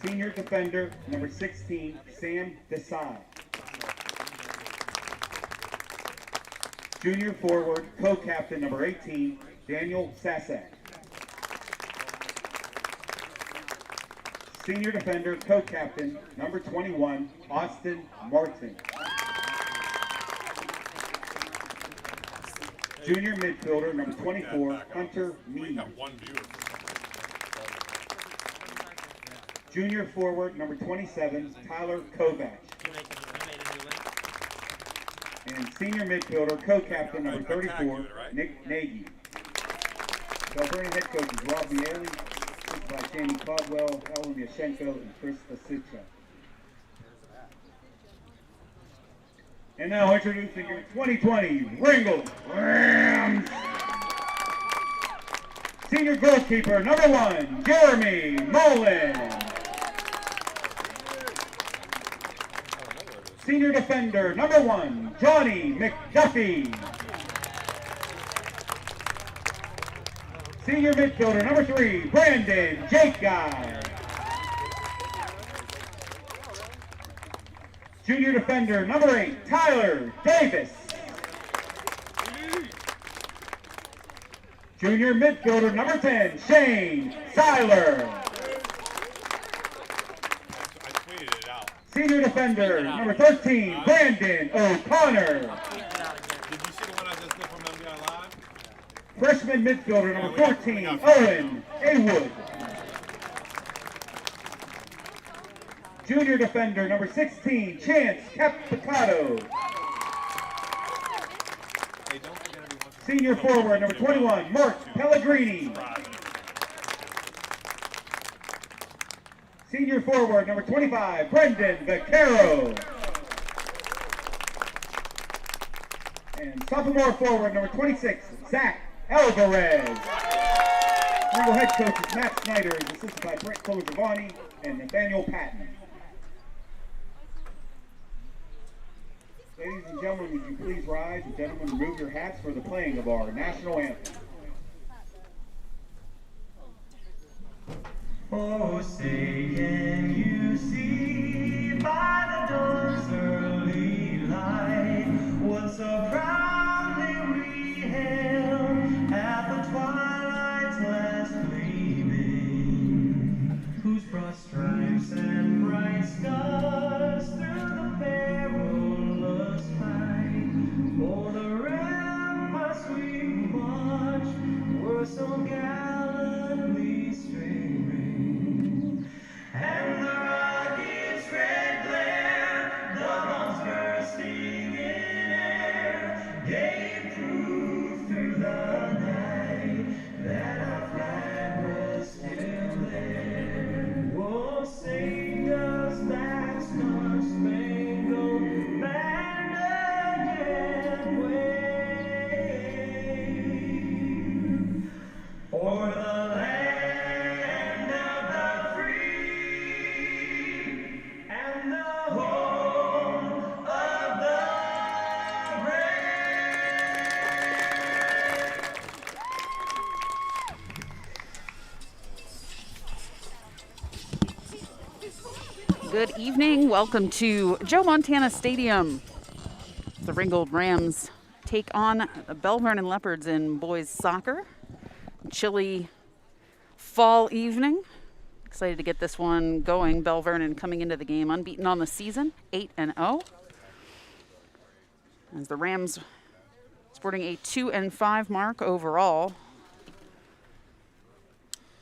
Senior defender, number 16, Sam Desai. Junior forward, co-captain, number 18, Daniel Sasak. Senior defender, co-captain, number 21, Austin Martin. Junior midfielder, number 24, Hunter Mead. Junior forward, number 27, Tyler Kovac. And senior midfielder, co-captain, number 34, Nick Nagy. Bell Vernon head coaches Rob Miele, assisted by Jamie Caldwell, Ellen Yashenko, and Chris Asucha. And now introducing your 2020 Ringgold Rams. Senior goalkeeper, number 1, Jeremy Mullen. Senior defender, number 1, Johnny McDuffie. Senior midfielder, number 3, Brandon Jacob. Junior defender, number 8, Tyler Davis. Junior midfielder, number 10, Shane Seiler. Senior defender, number 13, Brandon O'Connor. Did you see the one I just did from MVI Live? Freshman midfielder, number 14, Owen Haywood. Junior defender, number 16, Chance Capicado. Senior forward, number 21, Mark Pellegrini. Senior forward, number 25, Brendan Vaquero. And sophomore forward, number 26, Zach Alvarez. Ringgold head coach is Matt Snyder, is assisted by Brett Colgiovanni and Nathaniel Patton. Ladies and gentlemen, would you please rise, and gentlemen, remove your hats for the playing of our national anthem. Oh, say can you see by the dawn's early light what so proudly we hailed at the twilight's last gleaming, whose broad stripes and bright stars through the perilous fight o'er the ramparts we marched were so gallantly streaming. And the rocket's red glare, the bombs bursting in air, gave proof through the night that our flag was still there. Oh, sing us that star-spangled banner again, wave o'er the land of the free and the home of the brave. Good evening. Welcome to Joe Montana Stadium. The Ringgold Rams take on the Bell Vernon Leopards in boys soccer. Chilly fall evening. Excited to get this one going. Bell Vernon coming into the game unbeaten on the season, 8-0. As the Rams sporting a 2-5 mark overall,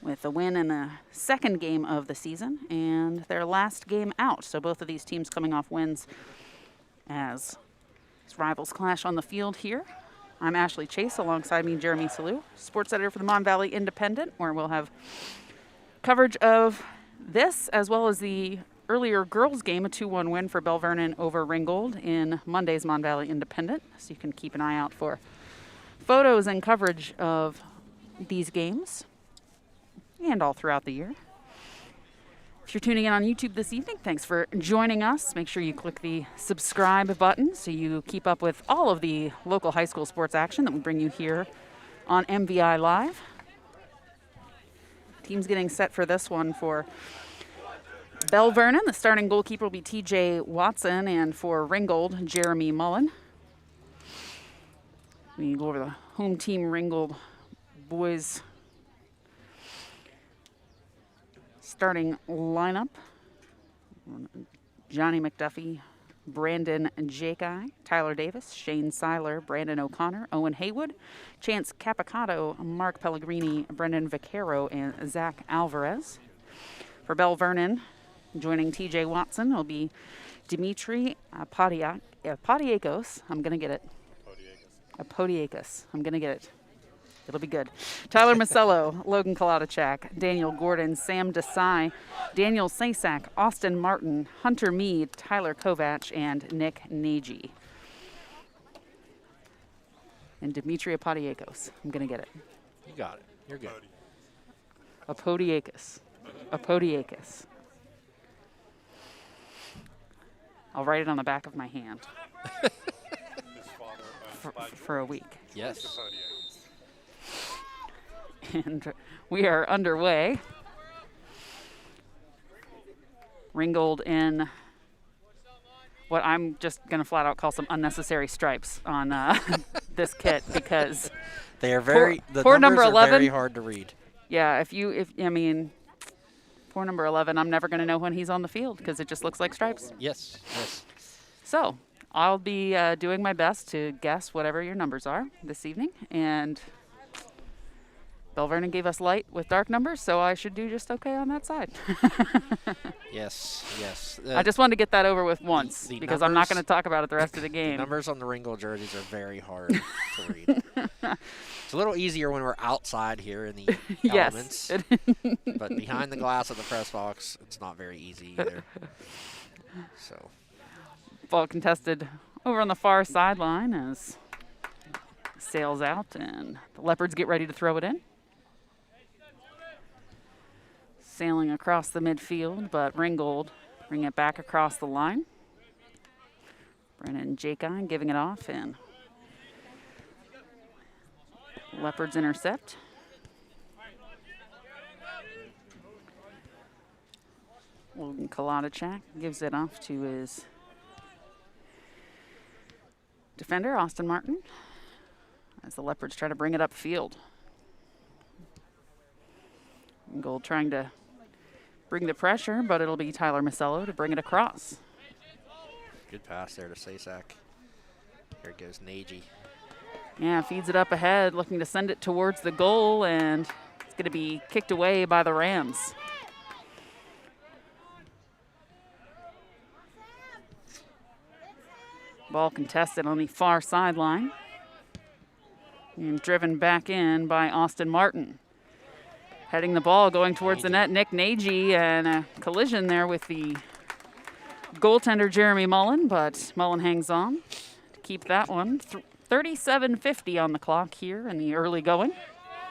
with a win in the second game of the season and their last game out. So both of these teams coming off wins as rivals clash on the field here. I'm Ashley Chase, alongside me Jeremy Salou, sports editor for the Mon Valley Independent, where we'll have coverage of this as well as the earlier girls game, a 2-1 win for Bell Vernon over Ringgold in Monday's Mon Valley Independent. So you can keep an eye out for photos and coverage of these games and all throughout the year. If you're tuning in on YouTube this evening, thanks for joining us. Make sure you click the subscribe button so you keep up with all of the local high school sports action that we bring you here on MVI Live. Team's getting set for this one for Bell Vernon, the starting goalkeeper will be TJ Watson, and for Ringgold, Jeremy Mullen. We go over the home team Ringgold boys starting lineup. Johnny McDuffie, Brandon Jaki, Tyler Davis, Shane Seiler, Brandon O'Connor, Owen Haywood, Chance Capicato, Mark Pellegrini, Brendan Vaquero, and Zach Alvarez. For Bell Vernon, joining TJ Watson will be Dimitri Podiakos. I'm going to get it. Podiakos. I'm going to get it. It'll be good. Tyler Masello, Logan Kolodachak, Daniel Gordon, Sam Desai, Daniel Sasak, Austin Martin, Hunter Mead, Tyler Kovach, and Nick Nagy. And Dimitri Podiakos. I'm going to get it. You got it. You're good. Podiakos. I'll write it on the back of my hand. for a week. Yes. And we are underway. Ringgold in what I'm just going to flat out call some unnecessary stripes on this kit because they are very the poor numbers number 11 are very hard to read. Yeah, poor number 11, I'm never going to know when he's on the field because it just looks like stripes. Yes. So I'll be doing my best to guess whatever your numbers are this evening. And Bell Vernon gave us light with dark numbers, so I should do just okay on that side. Yes. I just wanted to get that over with once the because I'm not going to talk about it the rest of the game. The numbers on the Ringgold jerseys are very hard to read. It's a little easier when we're outside here in the elements. But behind the glass of the press box, it's not very easy either. So, ball contested over on the far sideline as sails out, and the Leopards get ready to throw it in. Sailing across the midfield, but Ringgold bring it back across the line. Brennan Jaki giving it off, and Leopards intercept. Logan Kolodachak gives it off to his defender, Austin Martin, as the Leopards try to bring it upfield. Ringgold trying to bring the pressure, but it'll be Tyler Masello to bring it across. good pass there to Sasak. Here goes Nagy. Yeah, feeds it up ahead, looking to send it towards the goal, and it's going to be kicked away by the Rams. Ball contested on the far sideline and driven back in by Austin Martin. Heading the ball, going towards the net, Nick Nagy, and a collision there with the goaltender Jeremy Mullen, but Mullen hangs on to keep that one. 37:50 on the clock here in the early going.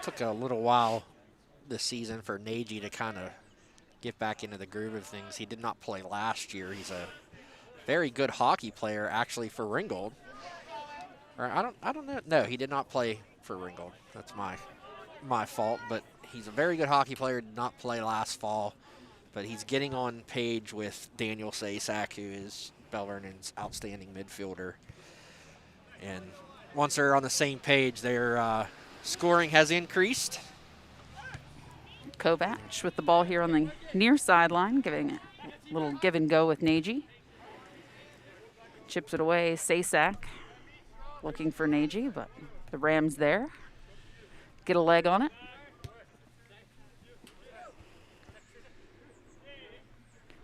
Took a little while this season for Nagy to kind of get back into the groove of things. He did not play last year. He's a very good hockey player, actually, for Ringgold. Or I don't know. No, he did not play for Ringgold. That's my fault. But he's a very good hockey player. Did not play last fall. But he's getting on page with Daniel Sasak, who is Bell Vernon's outstanding midfielder. And once they're on the same page, their scoring has increased. Kovach with the ball here on the near sideline, giving a little give and go with Nagy. Chips it away, Sasak looking for Nagy, but the Rams there. Get a leg on it.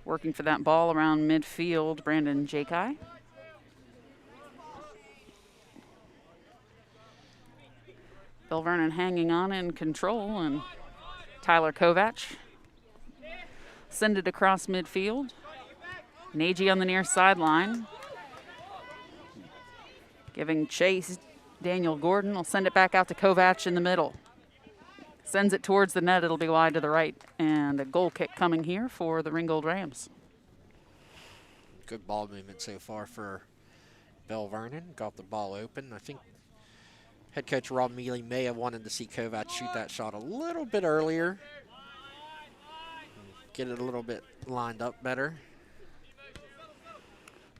Working for that ball around midfield, Brandon Jaki. Bell Vernon hanging on in control, and Tyler Kovach send it across midfield. Nagy on the near sideline. Giving chase, Daniel Gordon will send it back out to Kovach in the middle. Sends it towards the net, it'll be wide to the right. And a goal kick coming here for the Ringgold Rams. Good ball movement so far for Bell Vernon. Got the ball open. I think head coach Rob Mealy may have wanted to see Kovach shoot that shot a little bit earlier. get it a little bit lined up better.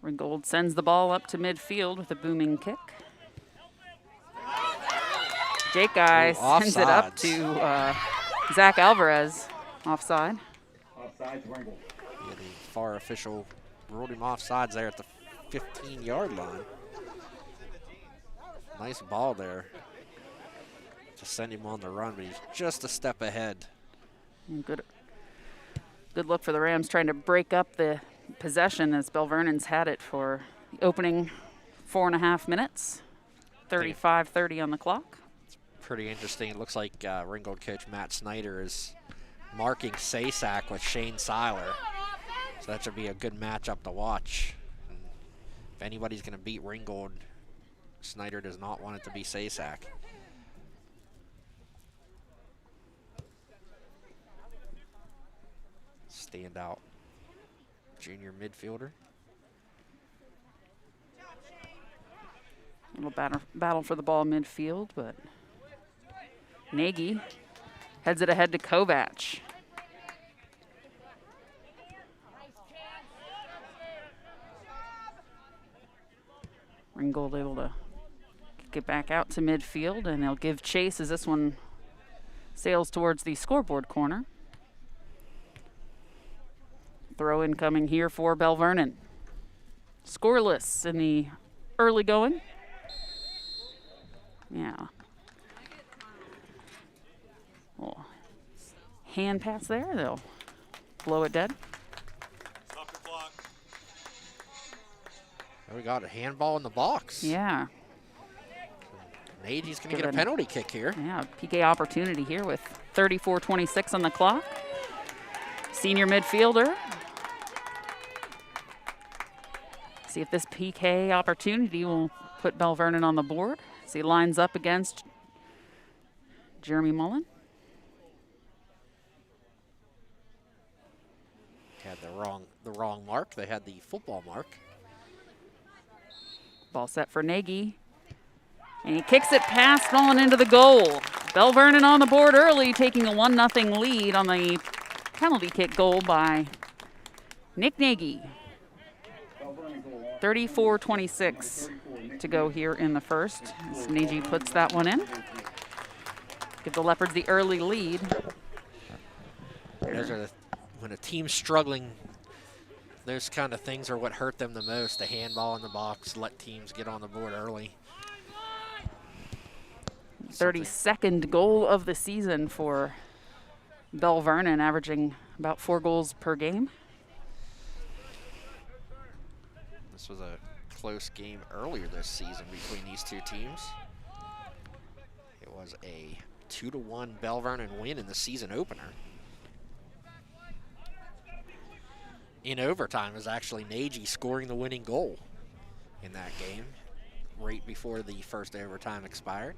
Ringgold sends the ball up to midfield with a booming kick. Jake Guy sends it up to Zach Alvarez. Offside. Offsides, Ringgold. Yeah, the VAR official ruled him offsides there at the 15-yard line. Nice ball there to send him on the run, but he's just a step ahead. Good look for the Rams trying to break up the possession as Bell Vernon's had it for the opening 4.5 minutes. 35:30 on the clock. It's pretty interesting. It looks like Ringgold coach Matt Snyder is marking Sasak with Shane Seiler. So that should be a good matchup to watch. And if anybody's going to beat Ringgold, Snyder does not want it to be Sasak. Standout junior midfielder. A little battle for the ball midfield, but Nagy heads it ahead to Kovac. Ringgold able to get back out to midfield, and they'll give chase as this one sails towards the scoreboard corner. Throw in coming here for Bell Vernon. Scoreless in the early going. Yeah. Well, hand pass there. They'll blow it dead. Stop the clock. And we got a handball in the box. Yeah. Nagy's going to get a penalty kick here. Yeah, PK opportunity here with 34:26 on the clock. Senior midfielder. See if this PK opportunity will put Bell Vernon on the board. As he lines up against Jeremy Mullen. Had the wrong mark. They had the football mark. Ball set for Nagy. And he kicks it past Mullen into the goal. Bell Vernon on the board early, taking a 1-0 lead on the penalty kick goal by Nick Nagy. 34:26 to go here in the first. As Nagy puts that one in. Give the Leopards the early lead. When a team's struggling, those kind of things are what hurt them the most. The handball in the box, let teams get on the board early. 32nd goal of the season for Bell Vernon, averaging about 4 goals per game. This was a close game earlier this season between these two teams. It was a 2-1 Bell Vernon win in the season opener. In overtime, it was actually Nagy scoring the winning goal in that game right before the first overtime expired.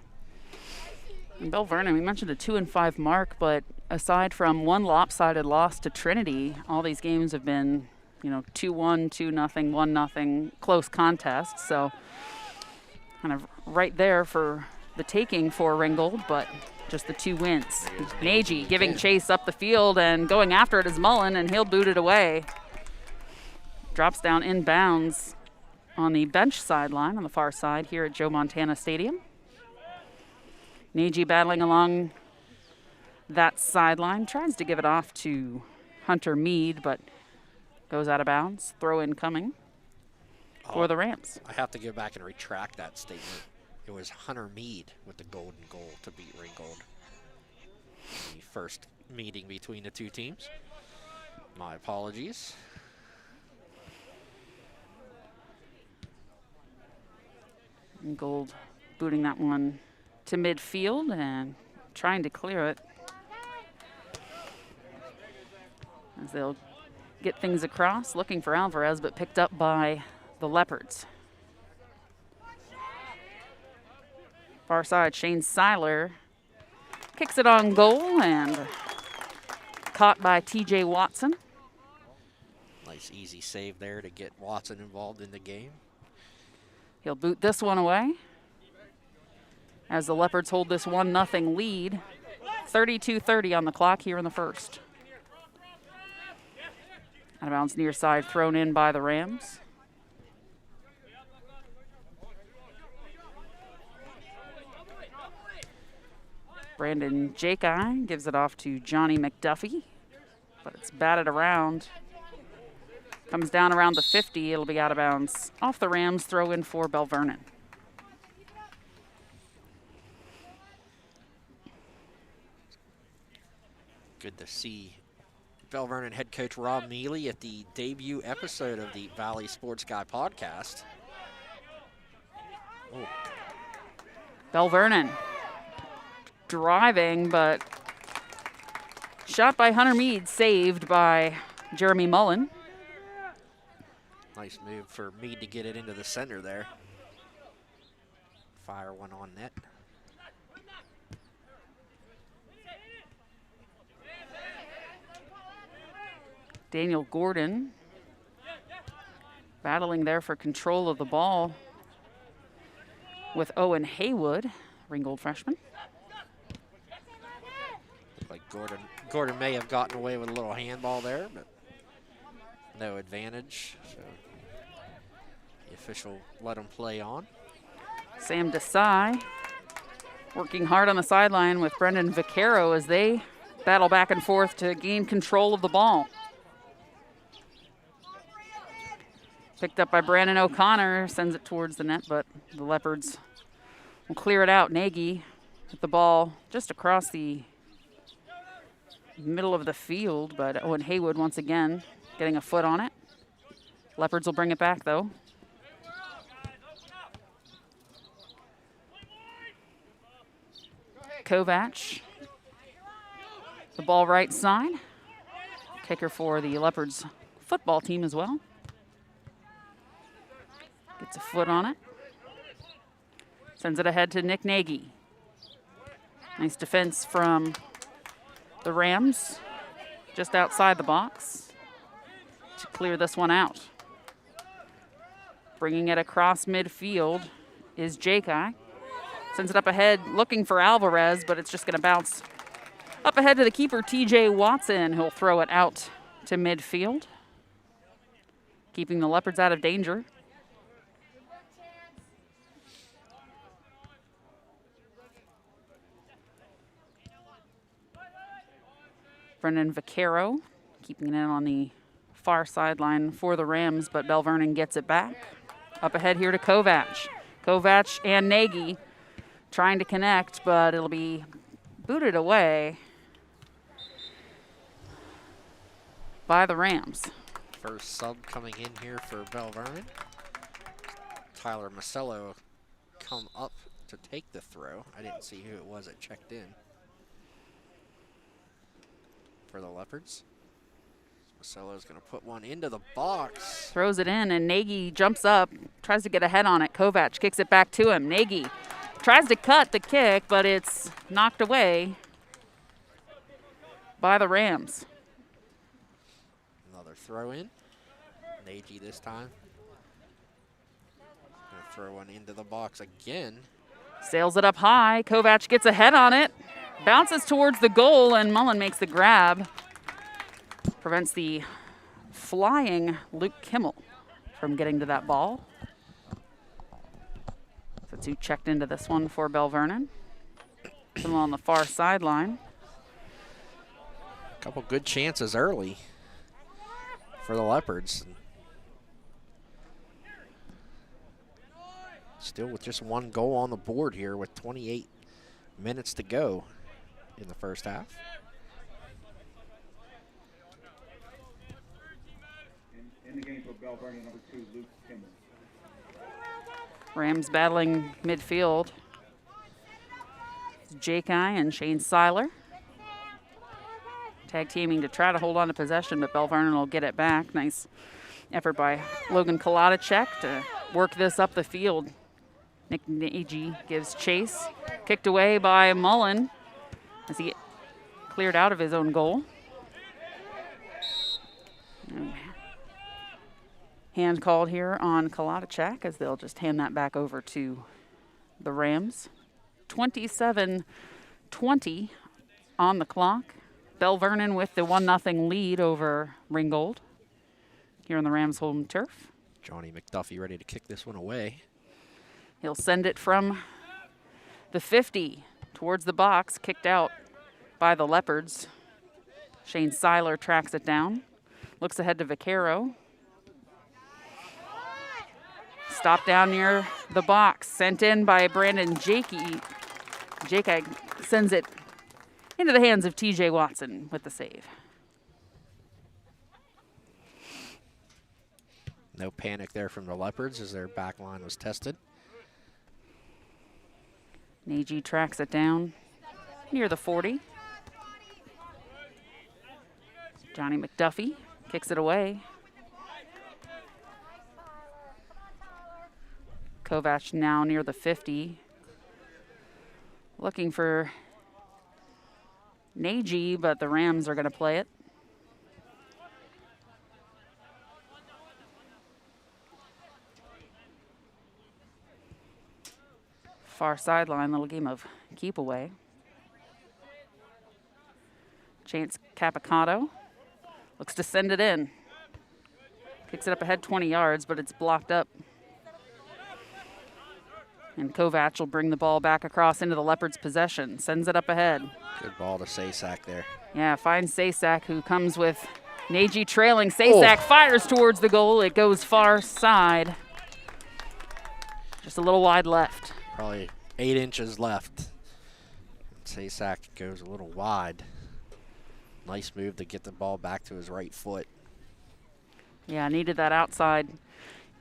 And Bell Vernon, we mentioned a 2-5 mark, but aside from one lopsided loss to Trinity, all these games have been 2-1, 2-0, 1-0, close contests. So kind of right there for the taking for Ringgold, but just the 2 wins. Nagy giving chase up the field and going after it is Mullen, and he'll boot it away. Drops down inbounds on the bench sideline on the far side here at Joe Montana Stadium. Nagy battling along that sideline, tries to give it off to Hunter Mead, but goes out of bounds. Throw in coming for the Rams. I have to go back and retract that statement. It was Hunter Mead with the golden goal to beat Ringgold. The first meeting between the two teams. My apologies. Ringgold booting that one to midfield and trying to clear it. As they'll get things across, looking for Alvarez, but picked up by the Leopards. Far side, Shane Seiler kicks it on goal and caught by TJ Watson. Nice easy save there to get Watson involved in the game. He'll boot this one away as the Leopards hold this 1-0 lead. 32:30 on the clock here in the first. Out of bounds near side, thrown in by the Rams. Brandon Jakei gives it off to Johnny McDuffie, but it's batted around. Comes down around the 50. It'll be out of bounds off the Rams. Throw in for Bell Vernon. Good to see Bell Vernon head coach Rob Mealy at the debut episode of the Valley Sports Guy podcast. Oh. Bell Vernon driving, but shot by Hunter Mead, saved by Jeremy Mullen. Nice move for Mead to get it into the center there. Fire one on net. Daniel Gordon battling there for control of the ball with Owen Haywood, Ringgold freshman. Looked like Gordon may have gotten away with a little handball there, but no advantage. So the official let him play on. Sam Desai working hard on the sideline with Brendan Vaccaro as they battle back and forth to gain control of the ball. Picked up by Brandon O'Connor, sends it towards the net, but the Leopards will clear it out. Nagy with the ball just across the middle of the field, but Owen Haywood once again getting a foot on it. Leopards will bring it back, though. Kovac, the ball right side. Kicker for the Leopards football team as well. Gets a foot on it. Sends it ahead to Nick Nagy. Nice defense from the Rams just outside the box to clear this one out. Bringing it across midfield is Jakei. Sends it up ahead looking for Alvarez, but it's just going to bounce up ahead to the keeper, TJ Watson, who'll throw it out to midfield, keeping the Leopards out of danger. Brendan Vaccaro keeping it in on the far sideline for the Rams, but Bell Vernon gets it back. Up ahead here to Kovac. Kovac and Nagy trying to connect, but it'll be booted away by the Rams. First sub coming in here for Bell Vernon. Tyler Masello come up to take the throw. I didn't see who it was that checked in for the Leopards. Masello's going to put one into the box. Throws it in, and Nagy jumps up, tries to get a head on it. Kovac kicks it back to him. Nagy tries to cut the kick, but it's knocked away by the Rams. Another throw in. Nagy this time. Going to throw one into the box again. Sails it up high. Kovac gets a head on it. Bounces towards the goal, and Mullen makes the grab. Prevents the flying Luke Kimmel from getting to that ball. That's who checked into this one for Bell Vernon. Kimmel on the far sideline. A couple good chances early for the Leopards. Still with just one goal on the board here with 28 minutes to go in the first half. In the game for Bell Vernon, number 2, Luke Kimmel. Rams battling midfield. Jakei and Shane Seiler. Tag teaming to try to hold on to possession, but Bell Vernon will get it back. Nice effort by Logan Kolodacek to work this up the field. Nick Nagy gives chase. Kicked away by Mullen as he cleared out of his own goal. Hand called here on Kolodacek as they'll just hand that back over to the Rams. 27-20 on the clock. Bell Vernon with the 1-0 lead over Ringgold. here on the Rams' home turf. Johnny McDuffie ready to kick this one away. He'll send it from the 50 towards the box, kicked out by the Leopards. Shane Seiler tracks it down, looks ahead to Vaquero. Stop down near the box, sent in by Brandon Jakey. Jakey sends it into the hands of TJ Watson with the save. No panic there from the Leopards as their back line was tested. Nagy tracks it down near the 40. Johnny McDuffie kicks it away. Kovac now near the 50. Looking for Nagy, but the Rams are going to play it. Far sideline, little game of keep away. Chance Capicato looks to send it in. Kicks it up ahead 20 yards, but it's blocked up. And Kovac will bring the ball back across into the Leopards' possession. Sends it up ahead. Good ball to Sasak there. Yeah, finds Sasak, who comes with Nagy trailing. Sasak fires towards the goal. It goes far side. Just a little wide left. Probably 8 inches left. Sasak goes a little wide. Nice move to get the ball back to his right foot. Yeah, needed that outside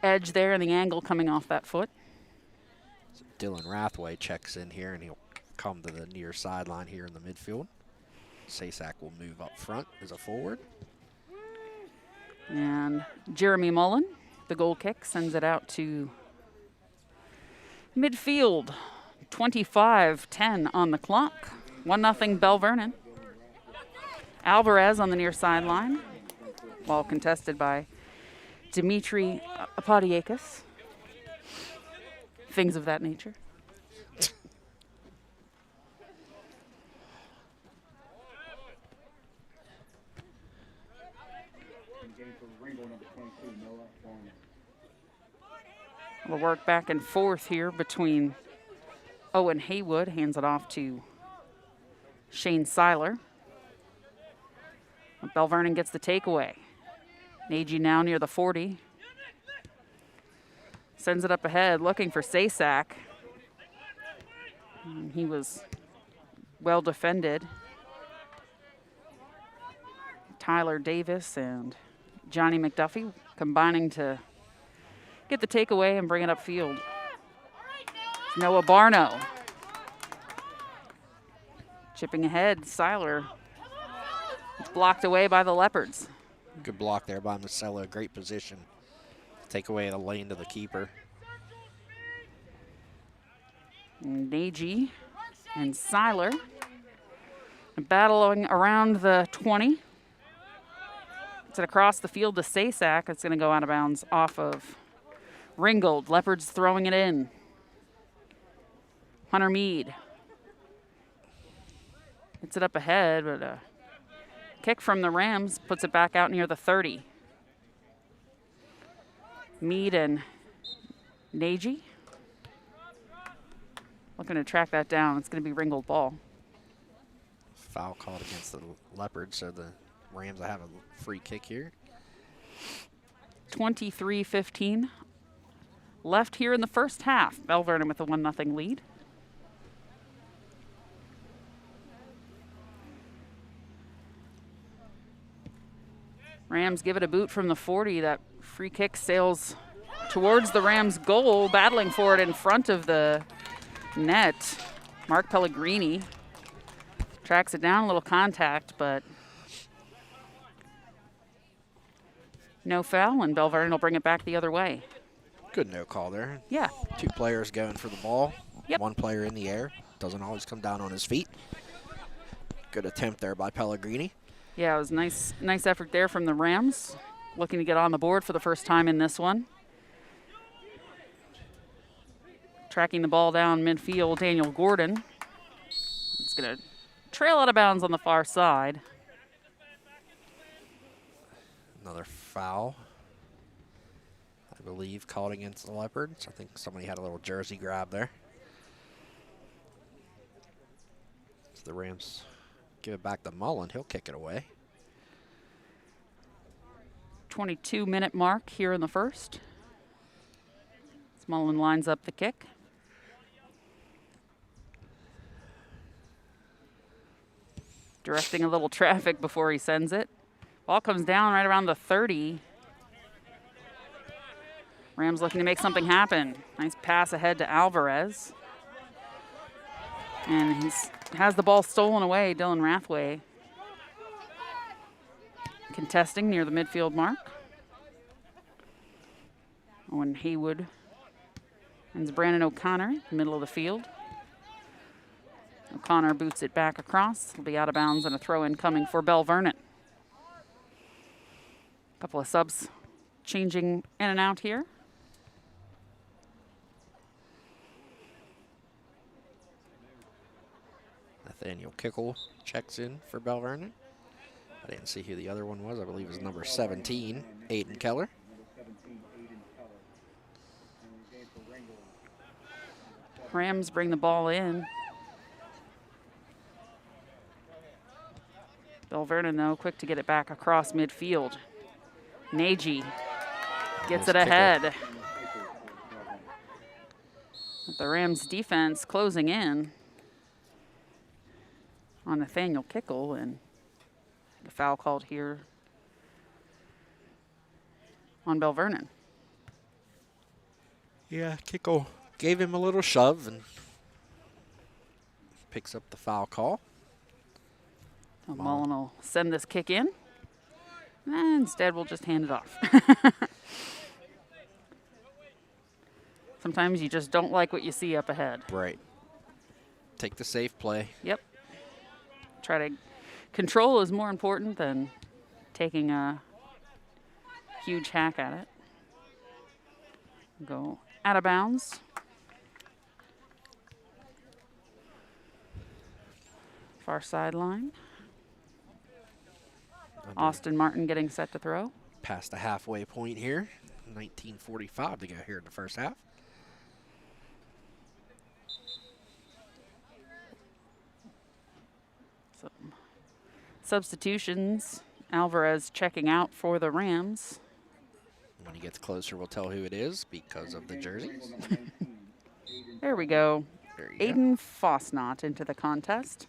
edge there and the angle coming off that foot. So Dylan Rathway checks in here, and he'll come to the near sideline here in the midfield. Sasak will move up front as a forward. And Jeremy Mullen, the goal kick, sends it out to midfield. 25-10 on the clock. 1-0 Bell Vernon. Alvarez on the near sideline, ball contested by Dimitri Apodiakis. Things of that nature. We'll work back and forth here between Owen Haywood, hands it off to Shane Seiler. Bell Vernon gets the takeaway. Nagy now near the 40. Sends it up ahead, looking for Sasak. And he was well defended. Tyler Davis and Johnny McDuffie combining to get the takeaway and bring it upfield. Noah Barno. Chipping ahead, Seiler. It's blocked away by the Leopards. Good block there by Marcelo. Great position. Take away the lane to the keeper. Nagy and Seiler battling around the 20. It's across the field to Sasak. It's going to go out of bounds off of Ringgold. Leopards throwing it in. Hunter Mead. Hits it up ahead, but a kick from the Rams puts it back out near the 30. Mead and Nagy. Looking to track that down. It's going to be Ringgold ball. Foul called against the Leopards, so the Rams will have a free kick here. 23-15 left here in the first half. Bell Vernon with a 1-0 lead. Rams give it a boot from the 40. That free kick sails towards the Rams' goal, battling for it in front of the net. Mark Pellegrini tracks it down, a little contact, but no foul, and Bell Vernon will bring it back the other way. Good no call there. Yeah. 2 players going for the ball. Yep. 1 player in the air. Doesn't always come down on his feet. Good attempt there by Pellegrini. Yeah, it was nice effort there from the Rams, looking to get on the board for the first time in this one. Tracking the ball down midfield, Daniel Gordon. It's going to trail out of bounds on the far side. Another foul. I believe, called against the Leopards. I think somebody had a little jersey grab there. So the Rams give it back to Mullen. He'll kick it away. 22-minute mark here in the first. As Mullen lines up the kick. Directing a little traffic before he sends it. Ball comes down right around the 30. Rams looking to make something happen. Nice pass ahead to Alvarez. And he has the ball stolen away, Dylan Rathway. Contesting near the midfield mark. Owen Haywood and Brandon O'Connor, middle of the field. O'Connor boots it back across. It'll be out of bounds and a throw-in coming for Bell Vernon. A couple of subs changing in and out here. Nathaniel Kickle checks in for Bell Vernon. I didn't see who the other one was. I believe it was number 17, Aiden Keller. Rams bring the ball in. Bell Vernon, though, quick to get it back across midfield. Nagy gets it ahead. The Rams defense closing in on Nathaniel Kickle, and the foul called here on Bell Vernon. Yeah, Kickle gave him a little shove and picks up the foul call. So Mullen will send this kick in. And instead, we'll just hand it off. Sometimes you just don't like what you see up ahead. Right. Take the safe play. Yep. Try to control is more important than taking a huge hack at it. Go out of bounds. Far sideline. Austin Martin getting set to throw. Past the halfway point here. 19:45 to go here in the first half. So, substitutions. Alvarez checking out for the Rams. When he gets closer, we'll tell who it is because of the jerseys. There we go. There you go. Aiden Fosnot into the contest.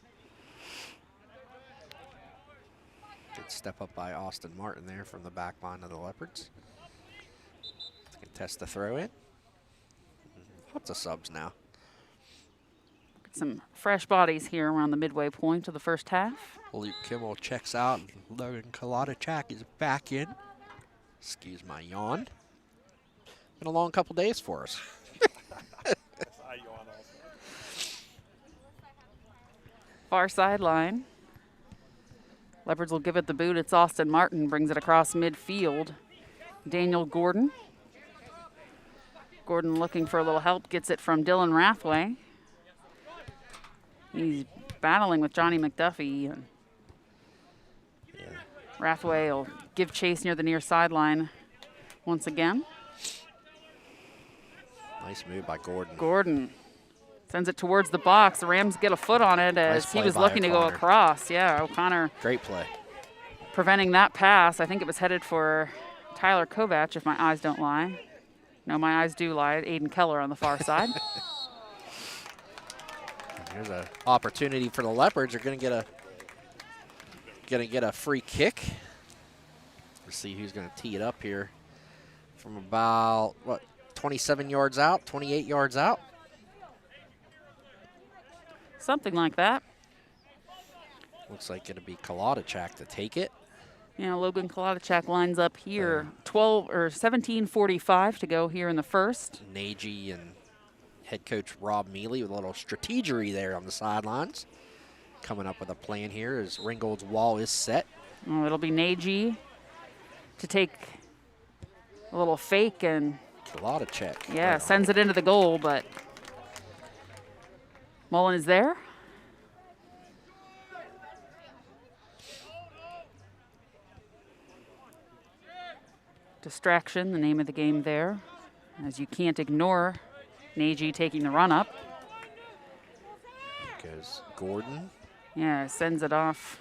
Good step up by Austin Martin there from the back line of the Leopards. Contest the throw in. Lots of subs now. Some fresh bodies here around the midway point of the first half. Luke Kimmel checks out. And Logan Kalata-Chak is back in. Excuse my yawn. Been a long couple days for us. Far sideline. Leopards will give it the boot. It's Austin Martin. Brings it across midfield. Daniel Gordon. Gordon looking for a little help. Gets it from Dylan Rathway. He's battling with Johnny McDuffie. And Rathway will give chase near the near sideline once again. Nice move by Gordon. Gordon sends it towards the box. The Rams get a foot on it as Nice he play was by looking to go O'Connor. across. Yeah, O'Connor Great play. preventing that pass. I think it was headed for Tyler Kovac, if my eyes don't lie. No, my eyes do lie. Aiden Keller on the far side. Here's an opportunity for the Leopards. They're going to get a free kick. Let's see who's going to tee it up here from about, 27 yards out, 28 yards out. Something like that. Looks like it'll be Kalata-Chak to take it. Yeah, Logan Kalata-Chak lines up here. 17:45 to go here in the first. Nagy and head coach Rob Mealy with a little strategery there on the sidelines. Coming up with a plan here as Ringgold's wall is set. Oh, it'll be Nagy to take a little fake and, Kalata-Chak. yeah, sends it into the goal, but Mullen is there. distraction, the name of the game there, as you can't ignore Nagy taking the run up. Goes Gordon. Yeah, sends it off.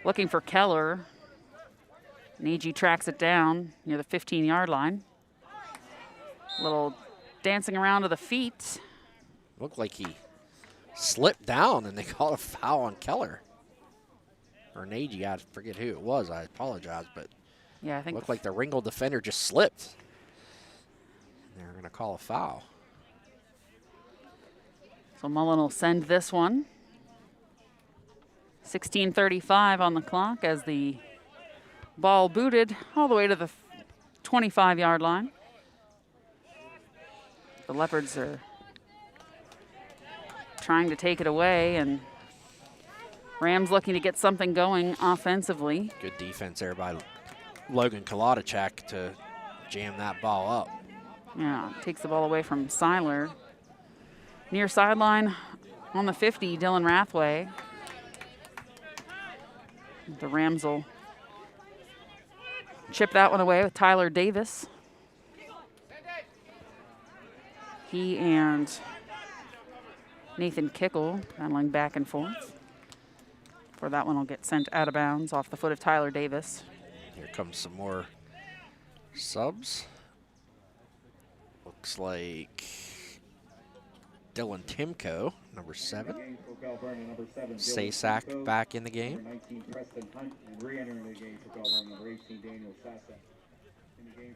Looking for Keller. Nagy tracks it down near the 15-yard line. Little dancing around to the feet. Looked like he slipped down and they called a foul on Keller. Or Nagy, I forget who it was. I apologize, but yeah, I think looked like the Ringgold defender just slipped. They're going to call a foul. So Mullen will send this one. 16:35 on the clock as the ball booted all the way to the 25-yard line. The Leopards are trying to take it away, and Rams looking to get something going offensively. Good defense there by Logan Kolodachek to jam that ball up. Yeah, takes the ball away from Seiler. Near sideline on the 50, Dylan Rathway. The Rams will chip that one away with Tyler Davis. He and Nathan Kickle battling back and forth. For that one will get sent out of bounds off the foot of Tyler Davis. Here comes some more subs. Looks like Dylan Timko, number 7. Sasak back in the game.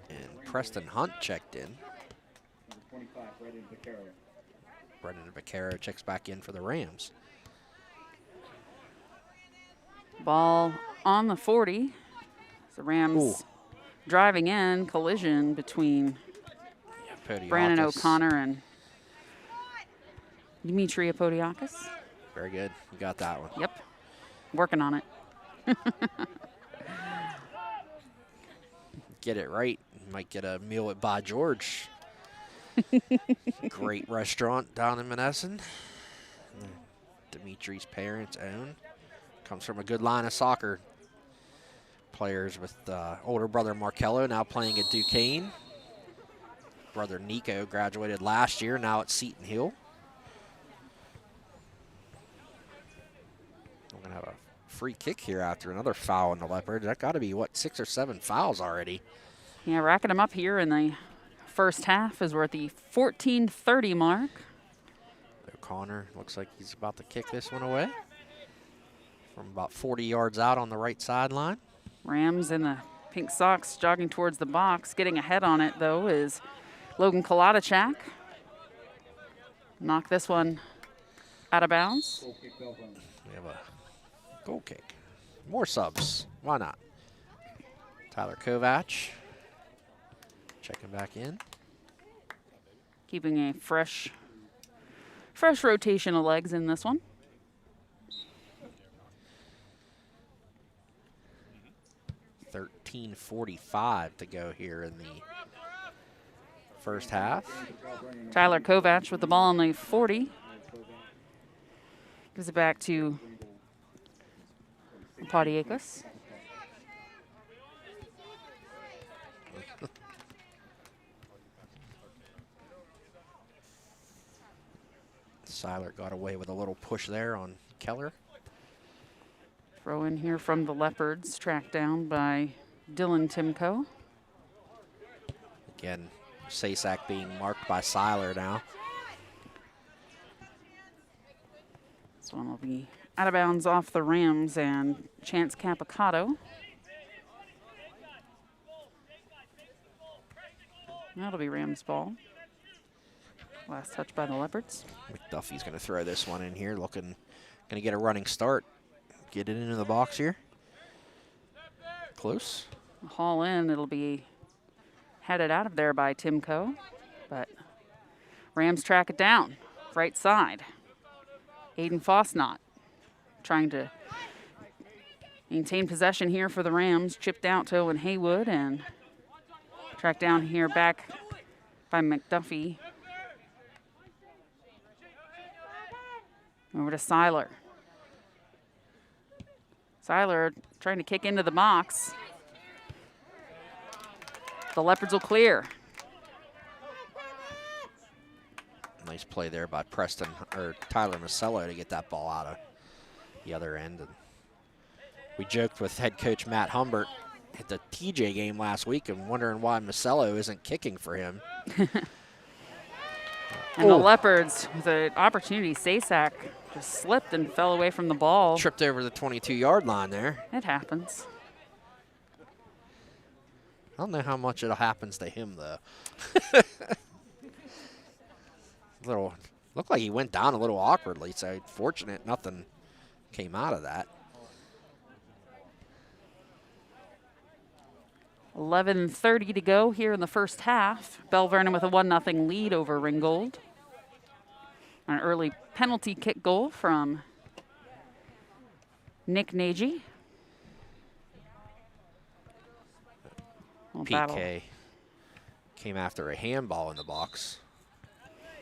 And Preston Hunt checked in. Brendan Vaccaro checks back in for the Rams. Ball on the 40. The Rams driving in, collision between Brandon O'Connor and Dimitri Apodiakis. Very good. You got that one. Yep. Working on it. Get it right. You might get a meal at By George. Great restaurant down in Monessen. Dimitri's parents own. Comes from a good line of soccer players with older brother Markello now playing at Duquesne. Brother Nico graduated last year, now at Seton Hill. We're going to have a free kick here after another foul on the Leopards. That got to be, what, 6 or 7 fouls already. Yeah, racking them up here in the first half as we're at the 14:30 mark. O'Connor looks like he's about to kick this one away from about 40 yards out on the right sideline. Rams in the pink socks jogging towards the box. Getting ahead on it, though, is Logan Kolodachek. Knock this one out of bounds. We have a goal kick. More subs. Why not? Tyler Kovac checking back in. Keeping a fresh rotation of legs in this one. .45 to go here in the first half. Tyler Kovac with the ball on the 40. Gives it back to Apodiakis. Seiler got away with a little push there on Keller. Throw in here from the Leopards, tracked down by Dylan Timko. Again, Sasak being marked by Seiler now. This one will be out of bounds off the Rams and Chance Capicato. That'll be Rams ball. Last touch by the Leopards. McDuffie's going to throw this one in here, looking, going to get a running start. Get it into the box here. Close. Haul in, it'll be headed out of there by Timko, but Rams track it down, right side. Aiden Fosnot trying to maintain possession here for the Rams. Chipped out to Owen Haywood and tracked down here back by McDuffie. Over to Seiler. Seiler trying to kick into the box. The Leopards will clear. Nice play there by Tyler Masello to get that ball out of the other end. And we joked with head coach Matt Humbert at the TJ game last week and wondering why Masello isn't kicking for him. And the Leopards, with an opportunity, Sasak just slipped and fell away from the ball. Tripped over the 22-yard line there. It happens. I don't know how much it happens to him, though. Looked like he went down a little awkwardly, so fortunate nothing came out of that. 11:30 to go here in the first half. Bell Vernon with a 1-0 lead over Ringgold. An early penalty kick goal from Nick Nagy. PK came after a handball in the box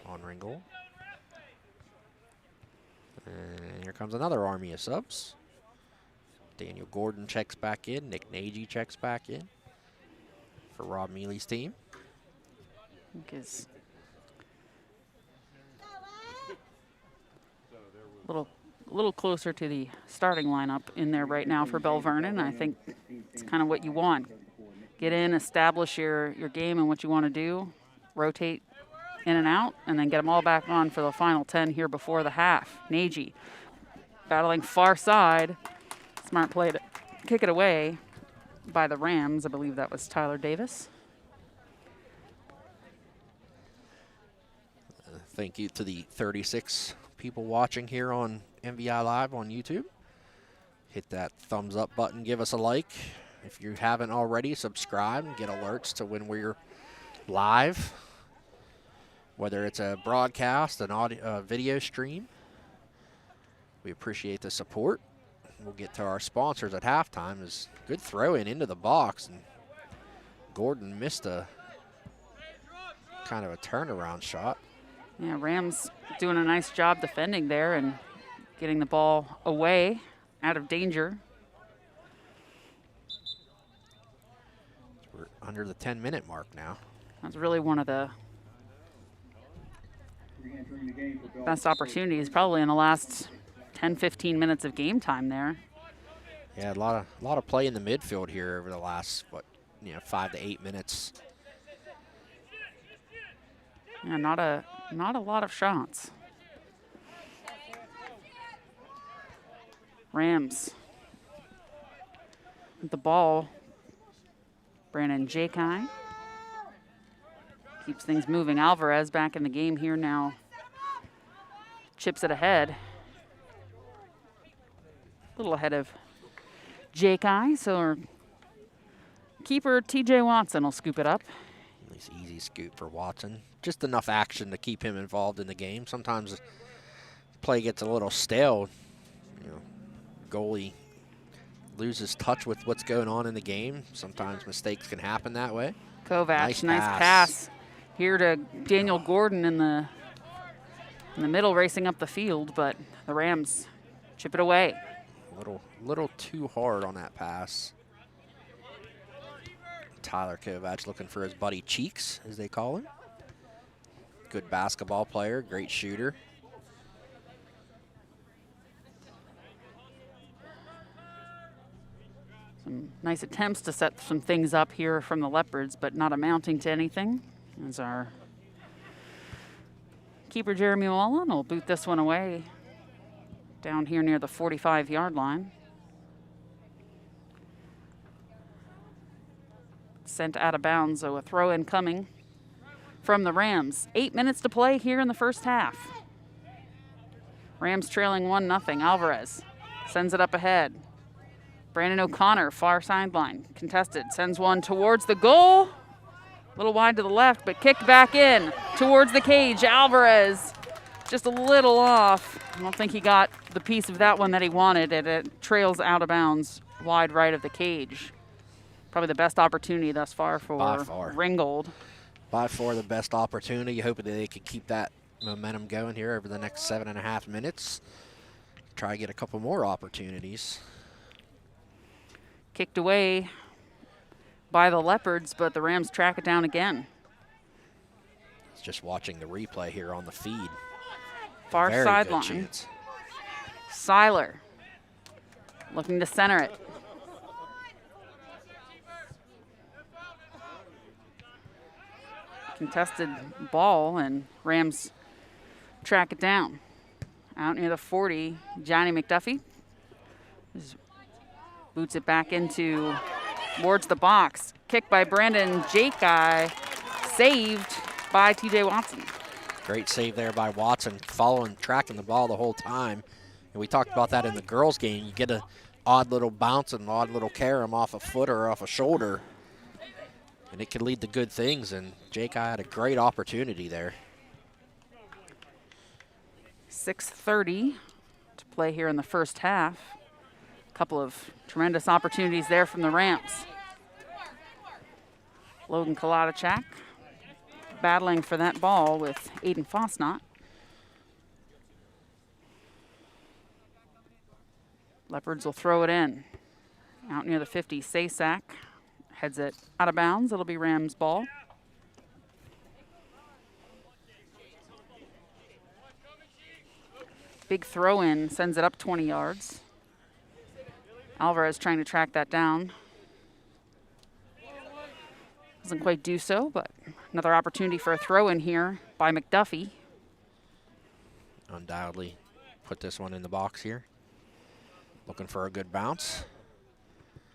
on Ringgold. And here comes another army of subs. Daniel Gordon checks back in. Nick Nagy checks back in for Rob Mealy's team. I think is a little closer to the starting lineup in there right now for Bell Vernon. I think it's kind of what you want. Get in, establish your game and what you want to do, rotate in and out, and then get them all back on for the final 10 here before the half. Nagy battling far side. Smart play to kick it away by the Rams. I believe that was Tyler Davis. Thank you to the 36 people watching here on MVI Live on YouTube. Hit that thumbs up button, give us a like. If you haven't already, subscribe and get alerts to when we're live, whether it's a broadcast, an audio, video stream. We appreciate the support. We'll get to our sponsors at halftime. Is good throw in into the box, and Gordon missed a kind of a turnaround shot. Yeah, Rams doing a nice job defending there and getting the ball away, out of danger. We're under the 10-minute mark now. That's really one of the best opportunities probably in the last 10, 15 minutes of game time there. Yeah, a lot of play in the midfield here over the last 5 to 8 minutes. Yeah, not a lot of shots. Rams with the ball. Brandon Jakai keeps things moving. Alvarez back in the game here now. Chips it ahead. A little ahead of Jakai, so our keeper TJ Watson will scoop it up. Nice easy scoop for Watson. Just enough action to keep him involved in the game. Sometimes the play gets a little stale. Goalie loses touch with what's going on in the game. Sometimes mistakes can happen that way. Kovac, nice pass here to Daniel Gordon in the middle, racing up the field, but the Rams chip it away. Little too hard on that pass. Tyler Kovac looking for his buddy Cheeks, as they call him. Good basketball player, great shooter. Some nice attempts to set some things up here from the Leopards, but not amounting to anything. As our keeper Jeremy Mullen will boot this one away down here near the 45-yard line. Sent out of bounds, so a throw in coming from the Rams. 8 minutes to play here in the first half. Rams trailing 1-0. Alvarez sends it up ahead. Brandon O'Connor, far sideline, contested, sends one towards the goal. A little wide to the left, but kicked back in towards the cage. Alvarez just a little off. I don't think he got the piece of that one that he wanted, and it trails out of bounds wide right of the cage. Probably the best opportunity thus far for Ringgold. By far the best opportunity. Hoping that they could keep that momentum going here over the next 7.5 minutes. Try to get a couple more opportunities. Kicked away by the Leopards, but the Rams track it down again. Just watching the replay here on the feed. Far Very sideline. good chance. Seiler looking to center it. Contested ball, and Rams track it down. Out near the 40, Johnny McDuffie just boots it back into towards the box. Kick by Brandon Jakai, saved by TJ Watson. Great save there by Watson, tracking the ball the whole time. And we talked about that in the girls' game. You get an odd little bounce and an odd little carom off a foot or off a shoulder, and it can lead to good things, and Jakai had a great opportunity there. 6:30 to play here in the first half. A couple of tremendous opportunities there from the Rams. Logan Kalatichak battling for that ball with Aiden Fosnot. Leopards will throw it in. Out near the 50, Sasak heads it out of bounds. It'll be Rams ball. Big throw in, sends it up 20 yards. Alvarez trying to track that down. Doesn't quite do so, but another opportunity for a throw in here by McDuffie. Undoubtedly put this one in the box here. Looking for a good bounce.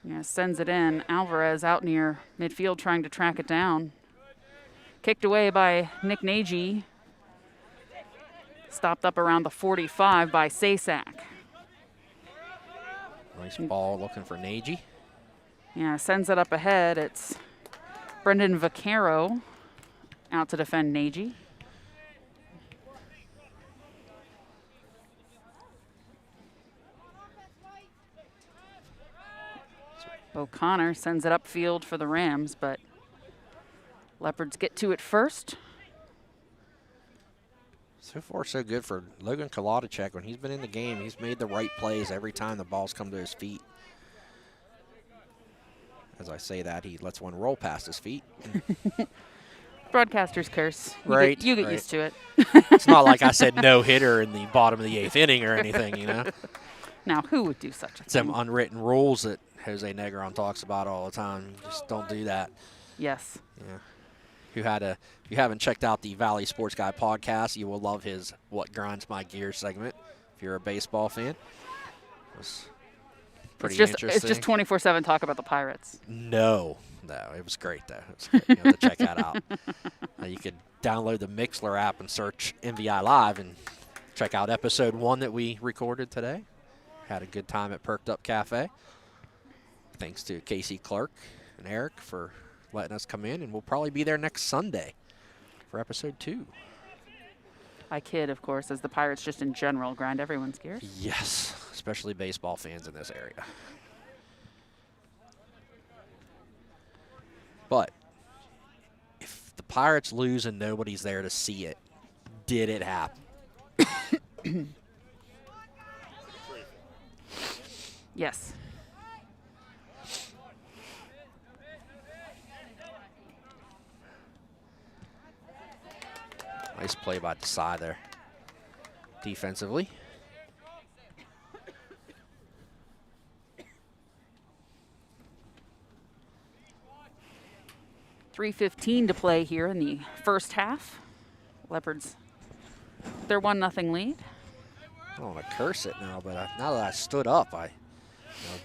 Yeah, sends it in. Alvarez out near midfield trying to track it down. Kicked away by Nick Nagy. Stopped up around the 45 by Sasak. Nice ball looking for Nagy. Yeah, sends it up ahead. It's Brendan Vaccaro out to defend Nagy. O'Connor sends it upfield for the Rams, but Leopards get to it first. So far, so good for Logan Kalatichak. When he's been in the game, he's made the right plays every time the ball's come to his feet. As I say that, he lets one roll past his feet. Broadcaster's curse. Right. You get right. used to it. It's not like I said no hitter in the bottom of the 8th inning or anything, you know. Now, who would do such a thing? Some unwritten rules that Jose Negron talks about all the time. Just don't do that. Yes. Yeah. If you haven't checked out the Valley Sports Guy podcast, you will love his What Grinds My Gears segment if you're a baseball fan. It's pretty interesting. It's just 24/7 talk about the Pirates. No, it was great, though. It was great. You have to check that out. You could download the Mixler app and search MVI Live and check out episode 1 that we recorded today. Had a good time at Perked Up Cafe. Thanks to Casey Clark and Eric for letting us come in, and we'll probably be there next Sunday for episode 2. I kid, of course, as the Pirates just in general grind everyone's gears. Yes, especially baseball fans in this area. But if the Pirates lose and nobody's there to see it, did it happen? Yes. Nice play by Desai there defensively. .3:15 to play here in the first half. Leopards, their 1-0 lead. I don't want to curse it now, but now that I stood up,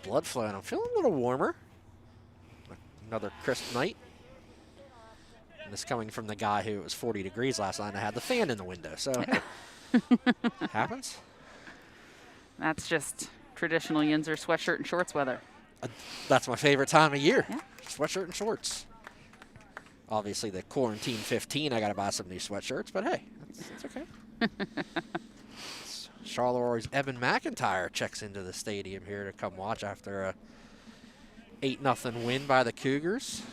blood flowing. I'm feeling a little warmer. Another crisp night. And this coming from the guy who it was 40 degrees last night and I had the fan in the window, so hey, happens. That's just traditional Yinzer sweatshirt and shorts weather. That's my favorite time of year. Yeah. Sweatshirt and shorts. Obviously, the quarantine 15, I got to buy some new sweatshirts, but hey, that's okay. Charleroi Evan McIntyre checks into the stadium here to come watch after a 8-0 win by the Cougars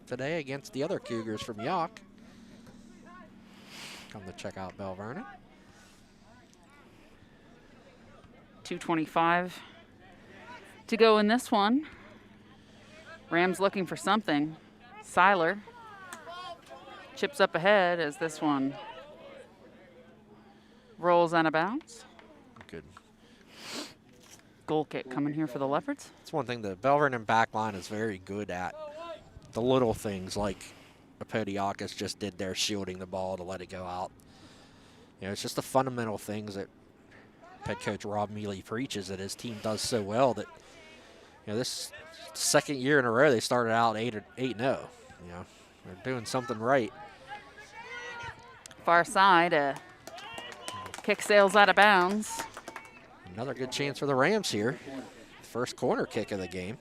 today against the other Cougars from York. Come to check out Bell Vernon. 2:25 to go in this one. Rams looking for something. Seiler chips up ahead as this one rolls out of bounds. Good. Goal kick coming here for the Leopards. That's one thing the Bell Vernon back line is very good at. The little things like Apodiakis just did there, shielding the ball to let it go out. You know, it's just the fundamental things that head coach Rob Mealy preaches that his team does so well that, you know, this second year in a row they started out 8-0. You know, they're doing something right. Far side, kick sails out of bounds. Another good chance for the Rams here. First corner kick of the game.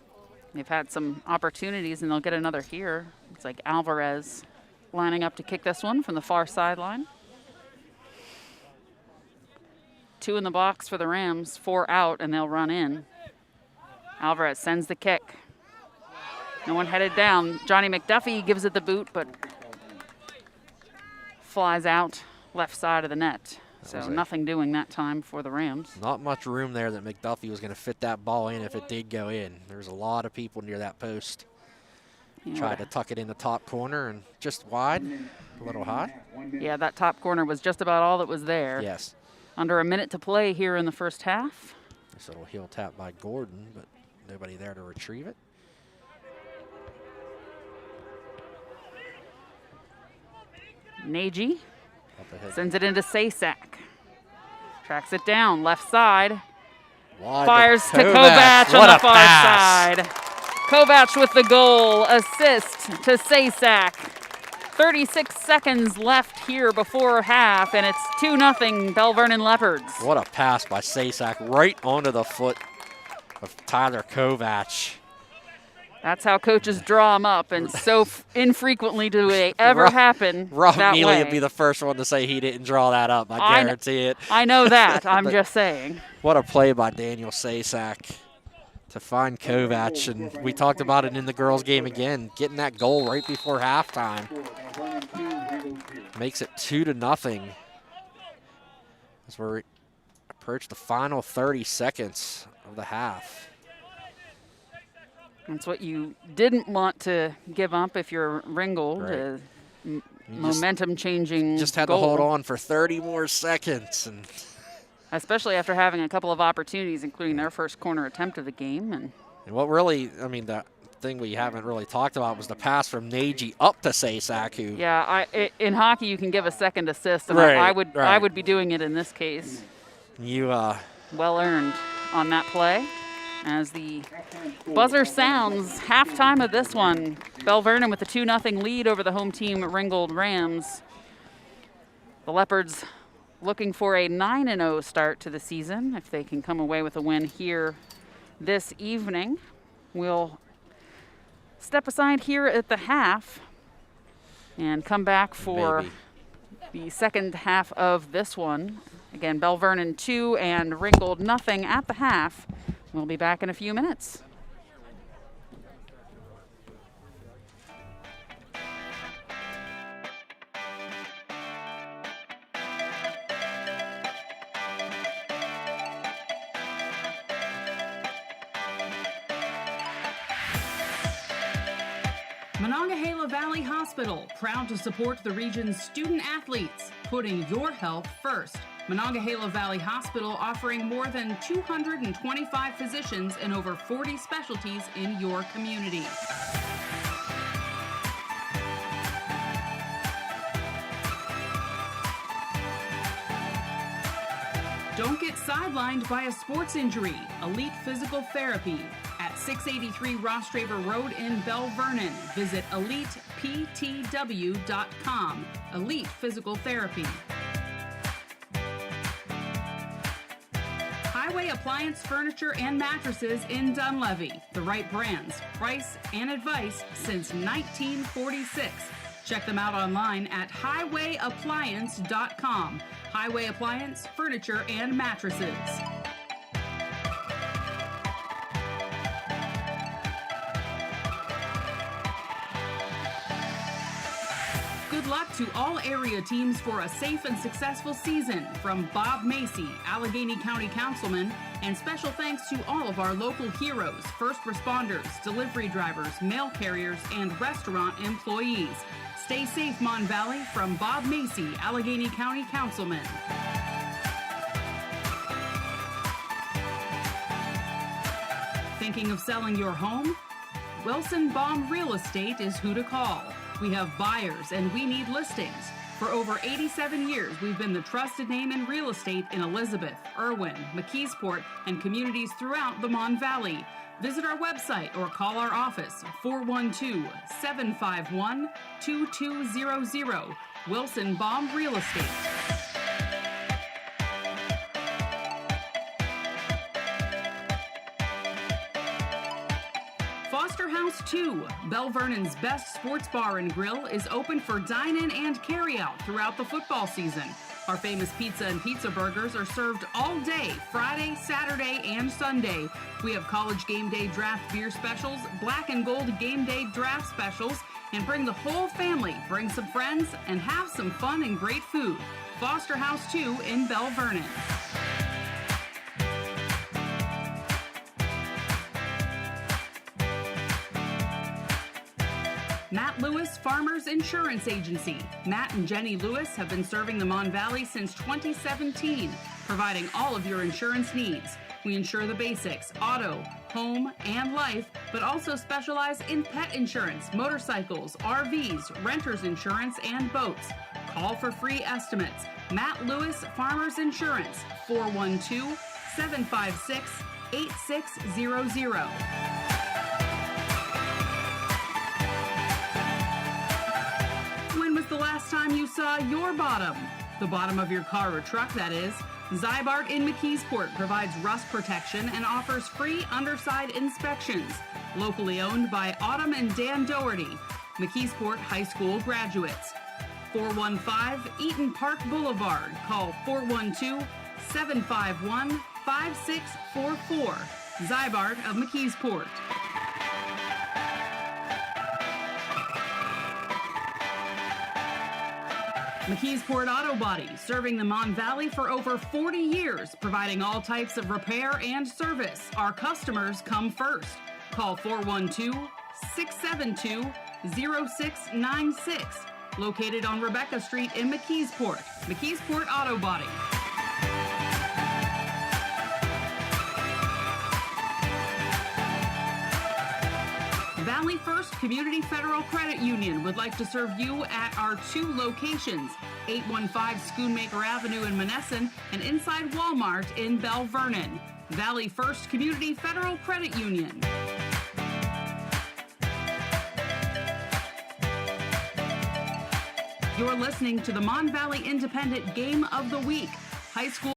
They've had some opportunities, and they'll get another here. It's like Alvarez lining up to kick this one from the far sideline. 2 in the box for the Rams, 4 out, and they'll run in. Alvarez sends the kick. No one headed down. Johnny McDuffie gives it the boot, but flies out left side of the net. So nothing doing that time for the Rams. Not much room there that McDuffie was going to fit that ball in if it did go in. There's a lot of people near that post. Tried to tuck it in the top corner and just wide, a little high. Yeah, that top corner was just about all that was there. Yes. Under a minute to play here in the first half. Nice little heel tap by Gordon, but nobody there to retrieve it. Nagy sends it into Sasak. Tracks it down, left side. Wide Fires to Kovac on the far side. Kovac with the goal, assist to Sasak. 36 seconds left here before half, and it's 2-0 Bell Vernon Leopards. What a pass by Sasak right onto the foot of Tyler Kovac. That's how coaches draw them up, and so infrequently do they ever happen Rob that Mealy way. would be the first one to say he didn't draw that up. I guarantee it. I know that. I'm just saying. What a play by Daniel Sasak to find Kovac, and we talked about it in the girls' game again, getting that goal right before halftime. Makes it 2-0 as we approach the final 30 seconds of the half. That's what you didn't want to give up if you're Ringgold. Right. Momentum changing Just had goal. to hold on for 30 more seconds. And especially after having a couple of opportunities, including their first corner attempt of the game. And what really, I mean, the thing we haven't really talked about was the pass from Nagy up to Sasak, who. Yeah, in hockey you can give a second assist, and Right, I would be doing it in this case. You well earned on that play. As the buzzer sounds, halftime of this one. Bell Vernon with a 2-0 lead over the home team Ringgold Rams. The Leopards looking for a 9-0 start to the season. If they can come away with a win here this evening, we'll step aside here at the half and come back for the second half of this one. Again, Bell Vernon 2 and Ringgold 0 at the half. We'll be back in a few minutes. Monongahela Valley Hospital, proud to support the region's student athletes, putting your health first. Monongahela Valley Hospital offering more than 225 physicians in over 40 specialties in your community. Don't get sidelined by a sports injury. Elite Physical Therapy at 683 Rostraver Road in Bell Vernon. Visit ElitePTW.com. Elite Physical Therapy. Highway Appliance Furniture and Mattresses in Dunleavy. The right brands, price, and advice since 1946. Check them out online at highwayappliance.com. Highway Appliance, Furniture, and Mattresses. luck to all area teams for a safe and successful season from Bob Macy, Allegheny County Councilman, and special thanks to all of our local heroes, first responders, delivery drivers, mail carriers, and restaurant employees. Stay safe, Mon Valley, from Bob Macy, Allegheny County Councilman. Thinking of selling your home? Wilson Baum Real Estate is who to call. We have buyers and we need listings. For over 87 years, we've been the trusted name in real estate in Elizabeth, Irwin, McKeesport, and communities throughout the Mon Valley. Visit our website or call our office, 412-751-2200. Wilson Baum Real Estate. Foster House 2, Belle Vernon's best sports bar and grill, is open for dine-in and carry-out throughout the football season. Our famous pizza and pizza burgers are served all day, Friday, Saturday, and Sunday. We have college game day draft beer specials, black and gold game day draft specials, and bring the whole family, bring some friends, and have some fun and great food. Foster House 2 in Belle Vernon. Matt Lewis Farmers Insurance Agency. Matt and Jenny Lewis have been serving the Mon Valley since 2017, providing all of your insurance needs. We insure the basics, auto, home, and life, but also specialize in pet insurance, motorcycles, RVs, renter's insurance, and boats. Call for free estimates. Matt Lewis Farmers Insurance, 412-756-8600. When was the last time you saw your bottom? The bottom of your car or truck, that is. Zybart in McKeesport provides rust protection and offers free underside inspections. Locally owned by Autumn and Dan Doherty, McKeesport High School graduates. 415 Eaton Park Boulevard. Call 412-751-5644. Zybart of McKeesport. McKeesport Auto Body, serving the Mon Valley for over 40 years, providing all types of repair and service. Our customers come first. Call 412-672-0696. Located on Rebecca Street in McKeesport. McKeesport Auto Body. Valley First Community Federal Credit Union would like to serve you at our two locations, 815 Schoonmaker Avenue in Monessen and inside Walmart in Belle Vernon. Valley First Community Federal Credit Union. You're listening to the Mon Valley Independent Game of the Week. High school.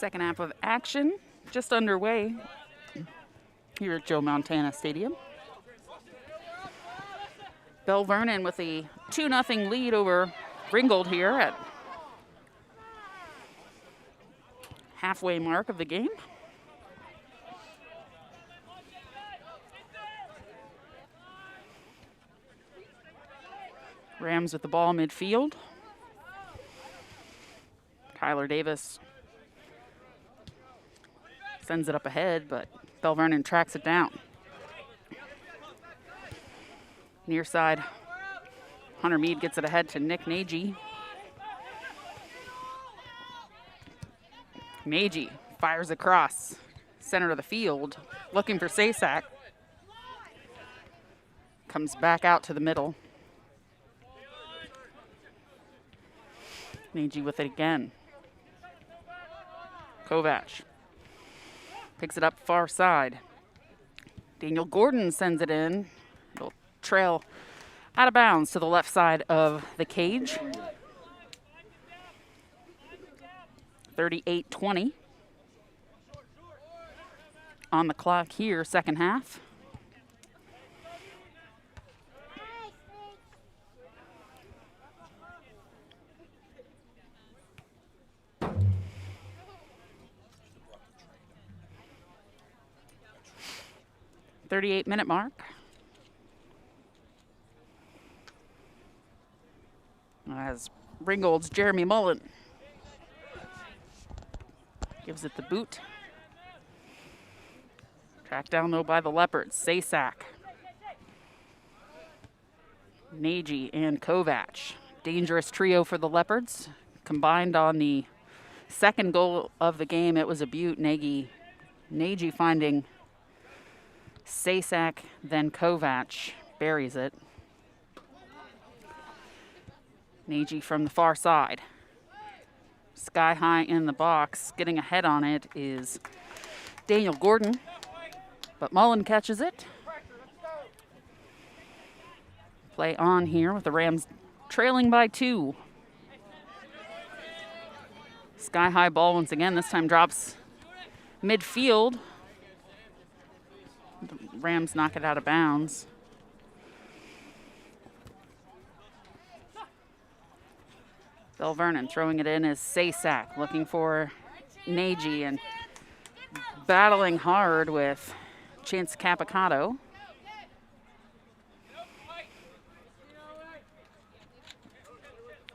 Second half of action just underway here at Joe Montana Stadium. Bell Vernon with a 2-0 lead over Ringgold here at halfway mark of the game. Rams with the ball midfield. Tyler Davis sends it up ahead, but Bell Vernon tracks it down. Near side, Hunter Mead gets it ahead to Nick Nagy. Nagy fires across center of the field, looking for Sasak. Comes back out to the middle. Nagy with it again. Kovac picks it up far side. Daniel Gordon sends it in. It'll trail out of bounds to the left side of the cage. 38-20 on the clock here, second half. .38-minute mark. As Ringgold's Jeremy Mullen gives it the boot. Tracked down though by the Leopards. Sasak, Nagy, and Kovac. Dangerous trio for the Leopards. Combined on the second goal of the game, it was a beaut. Nagy finding Sasak, then Kovac buries it. Nagy from the far side. Sky high in the box. Getting ahead on it is Daniel Gordon, but Mullen catches it. Play on here with the Rams trailing by 2. Sky high ball once again. This time drops midfield. The Rams knock it out of bounds. Bell Vernon throwing it in as Sasak, looking for Nagy and battling hard with Chance Capicato.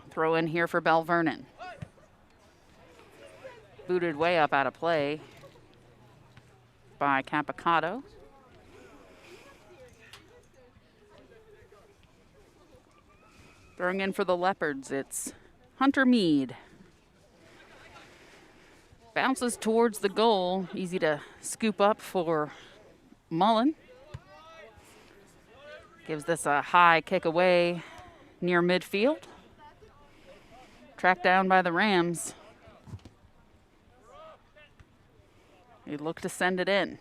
Throw in here for Bell Vernon. Booted way up out of play by Capicato. Throwing in for the Leopards, it's Hunter Mead. Bounces towards the goal. Easy to scoop up for Mullen. Gives this a high kick away near midfield. Tracked down by the Rams. They look to send it in.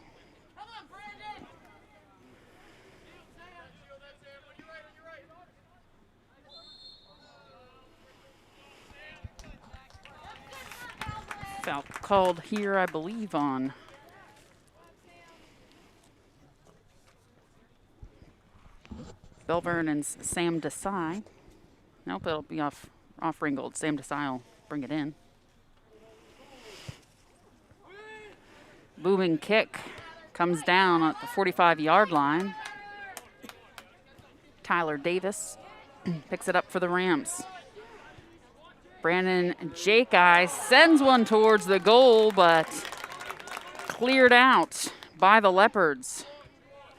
Foul called here, I believe, on Bell Vernon's Sam Desai. Nope, it'll be off Ringgold. Sam Desai will bring it in. Booming kick comes down at the 45-yard line. Tyler Davis picks it up for the Rams. Brandon Jakei sends one towards the goal, but cleared out by the Leopards.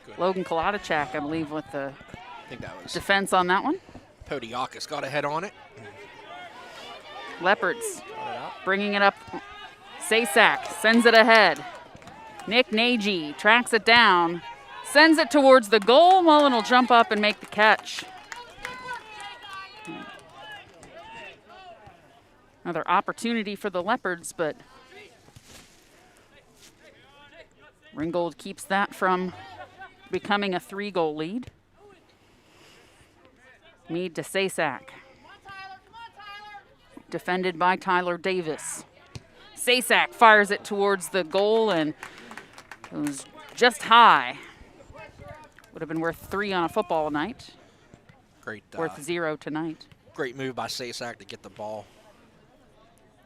Good. Logan Kolodachak, I believe, with the I think that was defense on that one. Podiakis got a head on it. Leopards bringing it up. Sasak sends it ahead. Nick Nagy tracks it down, sends it towards the goal. Mullen will jump up and make the catch. Another opportunity for the Leopards, but Ringgold keeps that from becoming a 3-goal lead. Mead to Sasak. Defended by Tyler Davis. Sasak fires it towards the goal, and it was just high. Would have been worth 3 on a football night. Great. Worth 0 tonight. Great move by Sasak to get the ball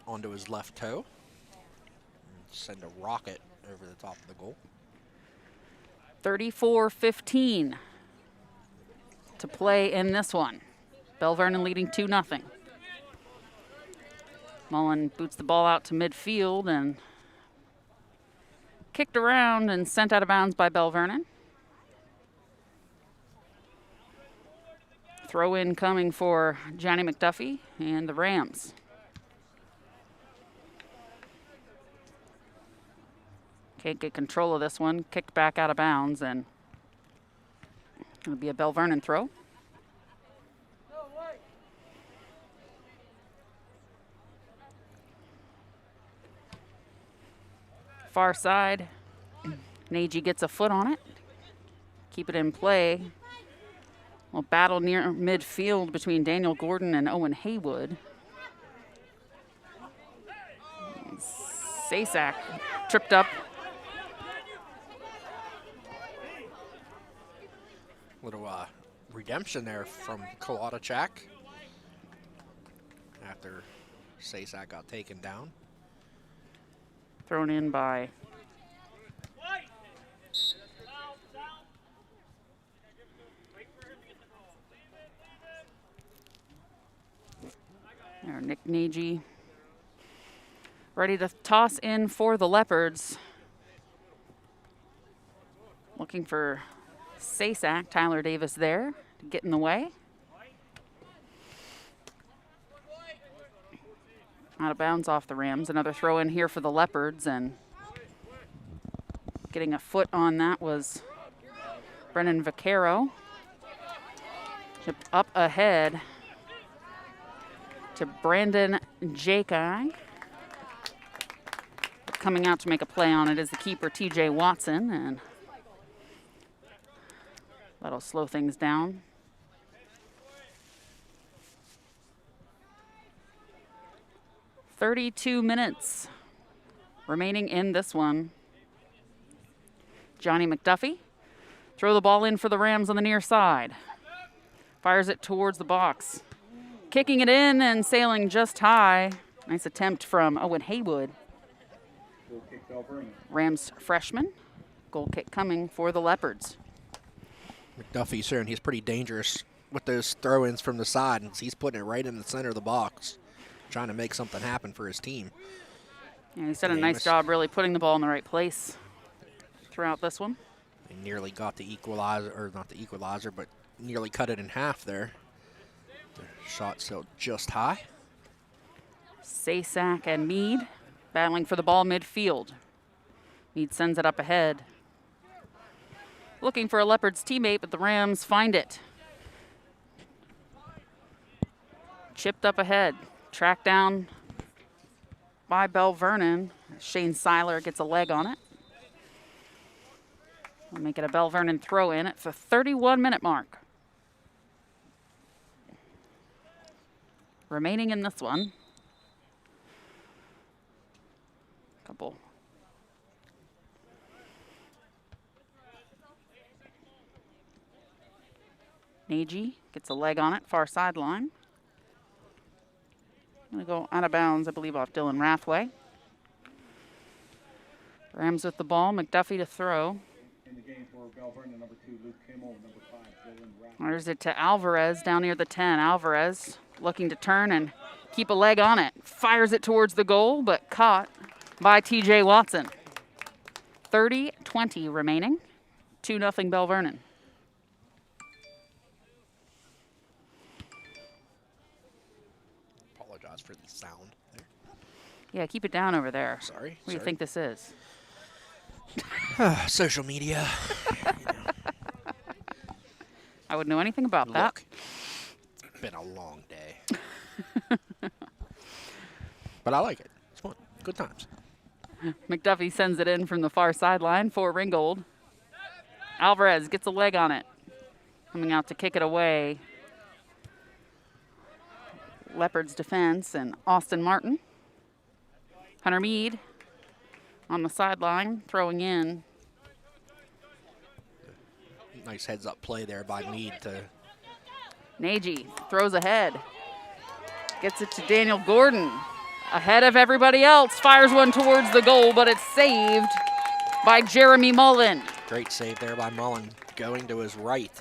onto his left toe. And send a rocket over the top of the goal. 34-15 to play in this one. Bell Vernon leading 2-0. Mullen boots the ball out to midfield and kicked around and sent out of bounds by Bell Vernon. Throw in coming for Johnny McDuffie and the Rams. Can't get control of this one. Kicked back out of bounds, and it'll be a Bell Vernon throw. Far side. Nagy gets a foot on it. Keep it in play. Well, battle near midfield between Daniel Gordon and Owen Haywood. Sasak tripped up. Little redemption there from Kowatachak after Sasak got taken down. Thrown in by there, Nick Nagy. Ready to toss in for the Leopards. Looking for Sasak, Tyler Davis there to get in the way. Out of bounds off the Rams. Another throw in here for the Leopards, and getting a foot on that was Brennan Vaquero. Chipped up ahead to Brandon Jakey. Coming out to make a play on it is the keeper, TJ Watson, and that'll slow things down. "32 minutes remaining in this one. Johnny McDuffie, throw the ball in for the Rams on the near side. Fires it towards the box. Kicking it in and sailing just high. Nice attempt from Owen Haywood. Rams freshman. Goal kick coming for the Leopards. McDuffie's here, and he's pretty dangerous with those throw-ins from the side, and he's putting it right in the center of the box, trying to make something happen for his team. Yeah, he's done a nice job really putting the ball in the right place throughout this one. They nearly got the equalizer, or not the equalizer, but nearly cut it in half there. The shot still just high. Sasak and Mead battling for the ball midfield. Mead sends it up ahead. Looking for a Leopards teammate, but the Rams find it. Chipped up ahead. Tracked down by Bell Vernon. Shane Seiler gets a leg on it. We'll make it a Bell Vernon throw in at the 31-minute mark. Remaining in this one. Couple. Nagy gets a leg on it, far sideline. Gonna go out of bounds, I believe, off Dylan Rathway. Rams with the ball, McDuffie to throw. In the game for Bell Vernon, number 2, Luke Kimmel, number 5, Dylan Rathway. There's it to Alvarez down near the 10. Alvarez looking to turn and keep a leg on it. Fires it towards the goal, but caught by TJ Watson. 30-20 remaining. 2-0 Bell Vernon. Apologize for the sound there. Yeah, keep it down over there. Sorry. What do you think this is? Social media. I wouldn't know anything about that. Look, it's been a long day. But I like it. It's fun. Good times. McDuffie sends it in from the far sideline for Ringgold. Alvarez gets a leg on it. Coming out to kick it away. Leopards defense and Austin Martin. Hunter Mead on the sideline, throwing in. Nice heads-up play there by Mead to... Nagy throws ahead. Gets it to Daniel Gordon. Ahead of everybody else, fires one towards the goal, but it's saved by Jeremy Mullen. Great save there by Mullen, going to his right.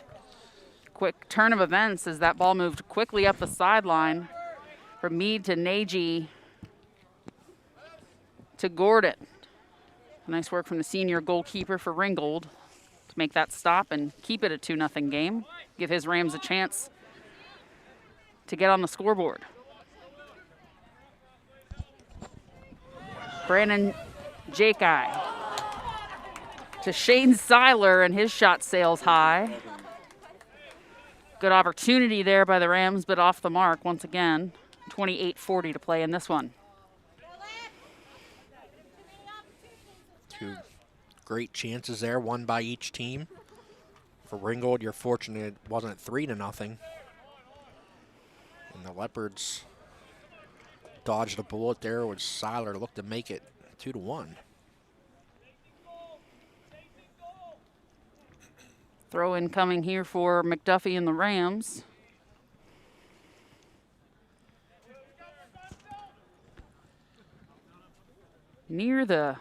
Quick turn of events as that ball moved quickly up the sideline from Mead to Nagy to Gordon. Nice work from the senior goalkeeper for Ringgold to make that stop and keep it a 2-0 game. Give his Rams a chance to get on the scoreboard. Brandon Jakei to Shane Seiler, and his shot sails high. Good opportunity there by the Rams, but off the mark once again. 28:40 to play in this one. Two great chances there, one by each team. For Ringgold, you're fortunate it wasn't 3-0. And the Leopards dodged a bullet there, which Seiler looked to make it 2-1. Throw in coming here for McDuffie and the Rams. Near the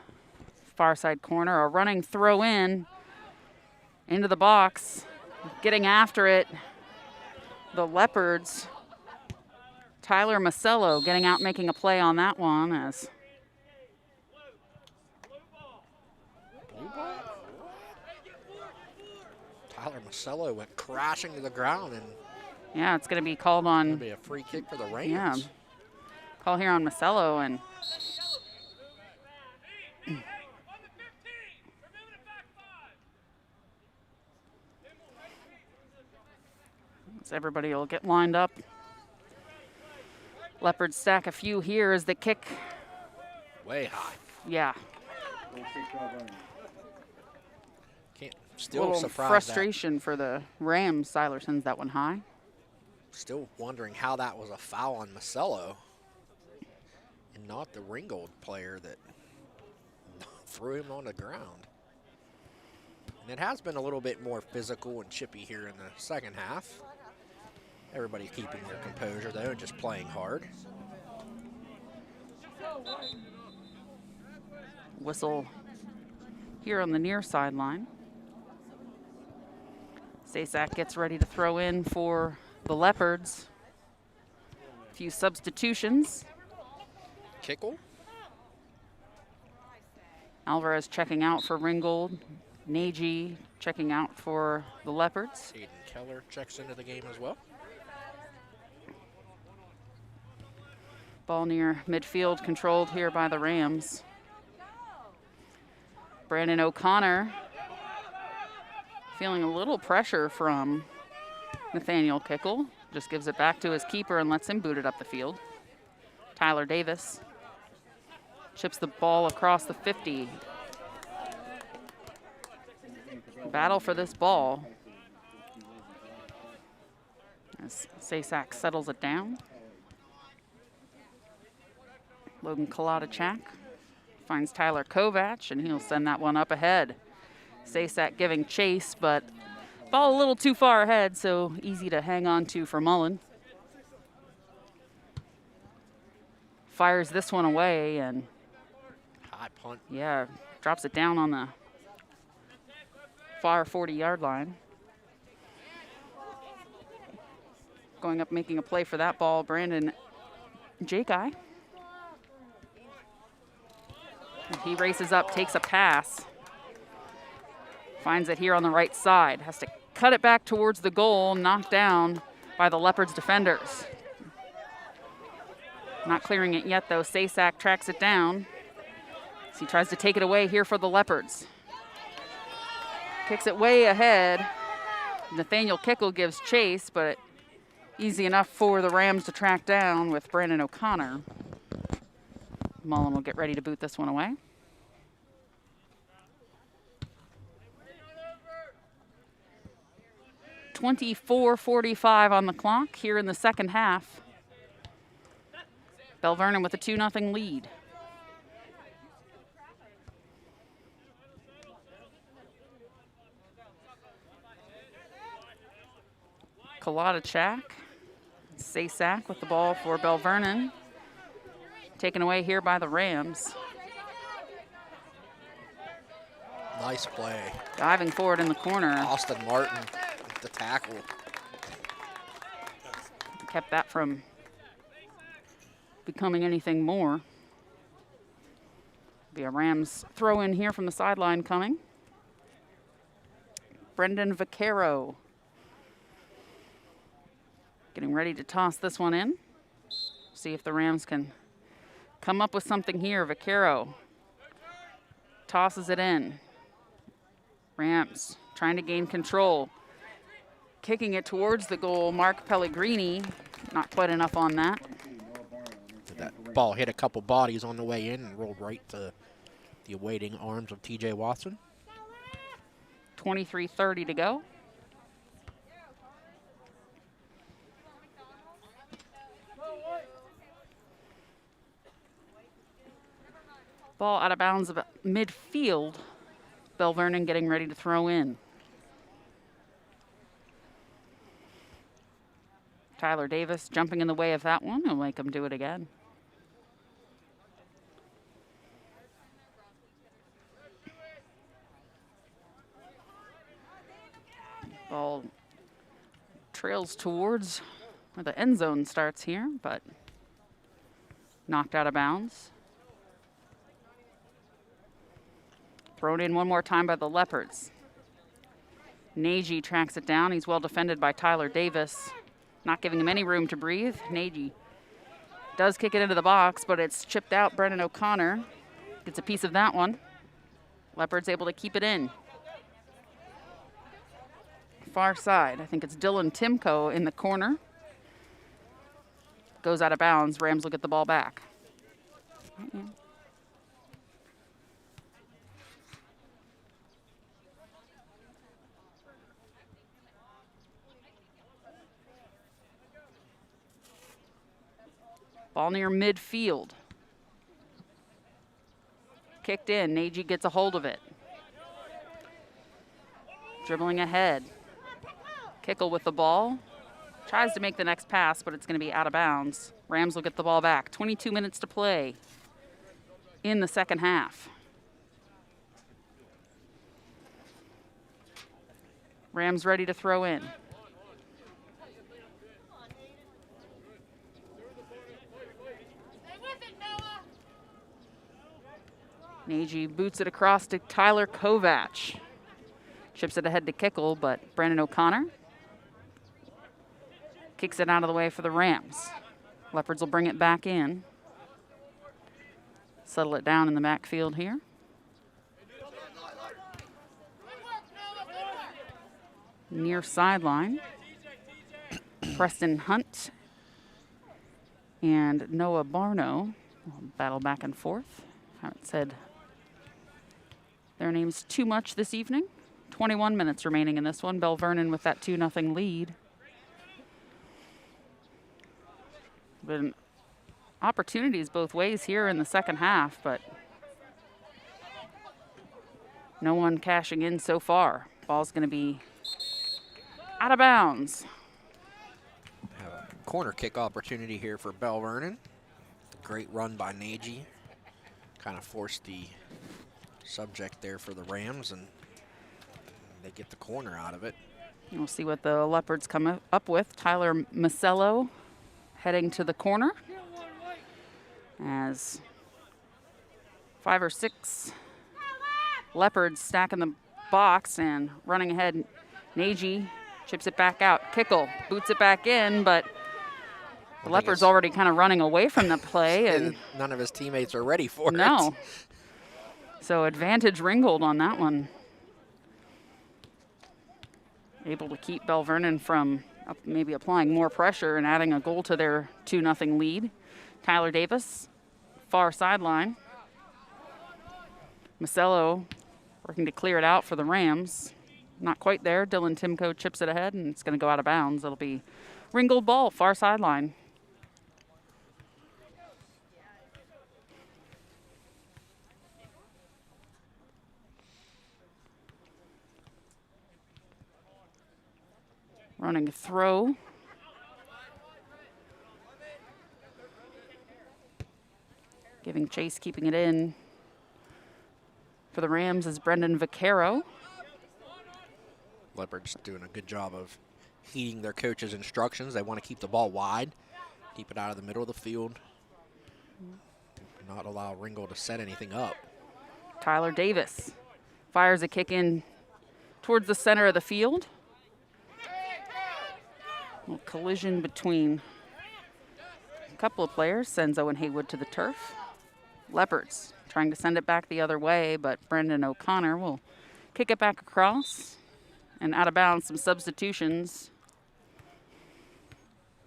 far side corner, a running throw in into the box. Getting after it, the Leopards. Tyler Masello getting out, making a play on that one as Tyler Masello went crashing to the ground, and yeah, it's going to be called on. it'll be a free kick for the Rams. Yeah, call here on Masello, and as everybody will get lined up. Leopards stack a few here as the kick. Way high. Yeah. Can't A still little surprised frustration for the Rams. Seiler sends that one high. Still wondering how that was a foul on Masello and not the Ringgold player that threw him on the ground. And it has been a little bit more physical and chippy here in the second half. Everybody's keeping their composure though and just playing hard. Whistle here on the near sideline. Sasak gets ready to throw in for the Leopards. A few substitutions. Kickle. Alvarez checking out for Ringgold. Nagy checking out for the Leopards. Aiden Keller checks into the game as well. Ball near midfield, controlled here by the Rams. Brandon O'Connor feeling a little pressure from Nathaniel Kickle. Just gives it back to his keeper and lets him boot it up the field. Tyler Davis chips the ball across the 50. Battle for this ball as Sasak settles it down. Logan Kalata-Chak finds Tyler Kovac, and he'll send that one up ahead. Sasak giving chase, but ball a little too far ahead, so easy to hang on to for Mullen. Fires this one away, and High punt. yeah, drops it down on the far 40-yard line. Going up, making a play for that ball, Brandon Jakei. He races up, takes a pass. Finds it here on the right side. Has to cut it back towards the goal, knocked down by the Leopards defenders. Not clearing it yet, though. Sasak tracks it down as he tries to take it away here for the Leopards. Kicks it way ahead. Nathaniel Kickle gives chase, but easy enough for the Rams to track down with Brandon O'Connor. Mullen will get ready to boot this one away. .24:45 on the clock here in the second half. Bell Vernon with a 2-0 lead. Kalatichak. Sasak with the ball for Bell Vernon. Taken away here by the Rams. Nice play. Diving forward in the corner. Austin Martin with the tackle. Kept that from becoming anything more. Be a Rams throw in here from the sideline coming. Brendan Vaquero getting ready to toss this one in. See if the Rams can come up with something here. Vaquero tosses it in. Rams trying to gain control. Kicking it towards the goal. Mark Pellegrini, not quite enough on that. That ball hit a couple bodies on the way in and rolled right to the awaiting arms of TJ Watson. 23:30 to go. Ball out of bounds about midfield. Bell Vernon getting ready to throw in. Tyler Davis jumping in the way of that one. He'll make him do it again. Ball trails towards where the end zone starts here, but knocked out of bounds. Thrown in one more time by the Leopards. Nagy tracks it down. He's well defended by Tyler Davis, not giving him any room to breathe. Nagy does kick it into the box, but it's chipped out. Brennan O'Connor gets a piece of that one. Leopards able to keep it in. Far side, I think it's Dylan Timko in the corner. Goes out of bounds. Rams will get the ball back. Ball near midfield. Kicked in. Nagy gets a hold of it. Dribbling ahead. Kickle with the ball. Tries to make the next pass, but it's going to be out of bounds. Rams will get the ball back. 22 minutes to play in the second half. Rams ready to throw in. Nagy boots it across to Tyler Kovac. Chips it ahead to Kickle, but Brandon O'Connor kicks it out of the way for the Rams. Leopards will bring it back in. Settle it down in the backfield here. Near sideline. Preston Hunt and Noah Barno will battle back and forth. Haven't said their names too much this evening. 21 minutes remaining in this one. Bell Vernon with that 2-0 lead. Been opportunities both ways here in the second half, but no one cashing in so far. Ball's going to be out of bounds. Have a corner kick opportunity here for Bell Vernon. Great run by Nagy. Kind of forced the subject there for the Rams, and they get the corner out of it. We'll see what the Leopards come up with. Tyler Masello heading to the corner as 5 or 6 Leopards stacking the box and running ahead. Nagy chips it back out. Kickle boots it back in, but the Leopards already kind of running away from the play. And none of his teammates are ready for it. No. So advantage Ringgold on that one. Able to keep Bell Vernon from maybe applying more pressure and adding a goal to their 2-0 lead. Tyler Davis, far sideline. Masello working to clear it out for the Rams. Not quite there. Dylan Timko chips it ahead, and it's going to go out of bounds. It'll be Ringgold ball, far sideline. running a throw. Giving chase, keeping it in. For the Rams is Brendan Vaccaro. Leopards doing a good job of heeding their coach's instructions. They want to keep the ball wide, keep it out of the middle of the field, not allow Ringgold to set anything up. Tyler Davis fires a kick in towards the center of the field. A little collision between a couple of players sends Owen Haywood to the turf. Leopards trying to send it back the other way, but Brendan O'Connor will kick it back across and out of bounds. Some substitutions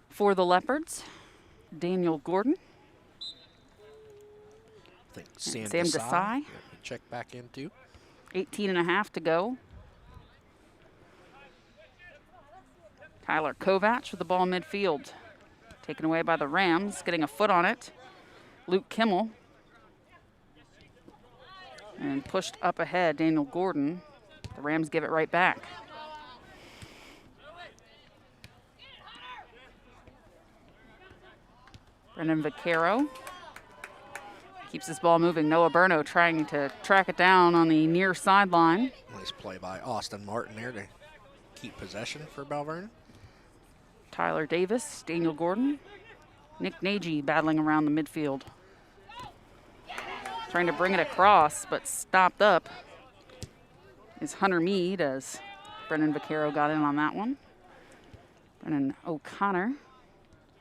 for the Leopards. Daniel Gordon. I think Sam Desai. Check back in too. 18 and a half to go. Tyler Kovac with the ball midfield. Taken away by the Rams, getting a foot on it. Luke Kimmel. And pushed up ahead, Daniel Gordon. The Rams give it right back. Brendan Vaccaro keeps his ball moving. Noah Berno trying to track it down on the near sideline. Nice play by Austin Martin there to keep possession for Belvernon. Tyler Davis, Daniel Gordon, Nick Nagy battling around the midfield. Trying to bring it across, but stopped up is Hunter Mead as Brendan Vaccaro got in on that one. Brendan O'Connor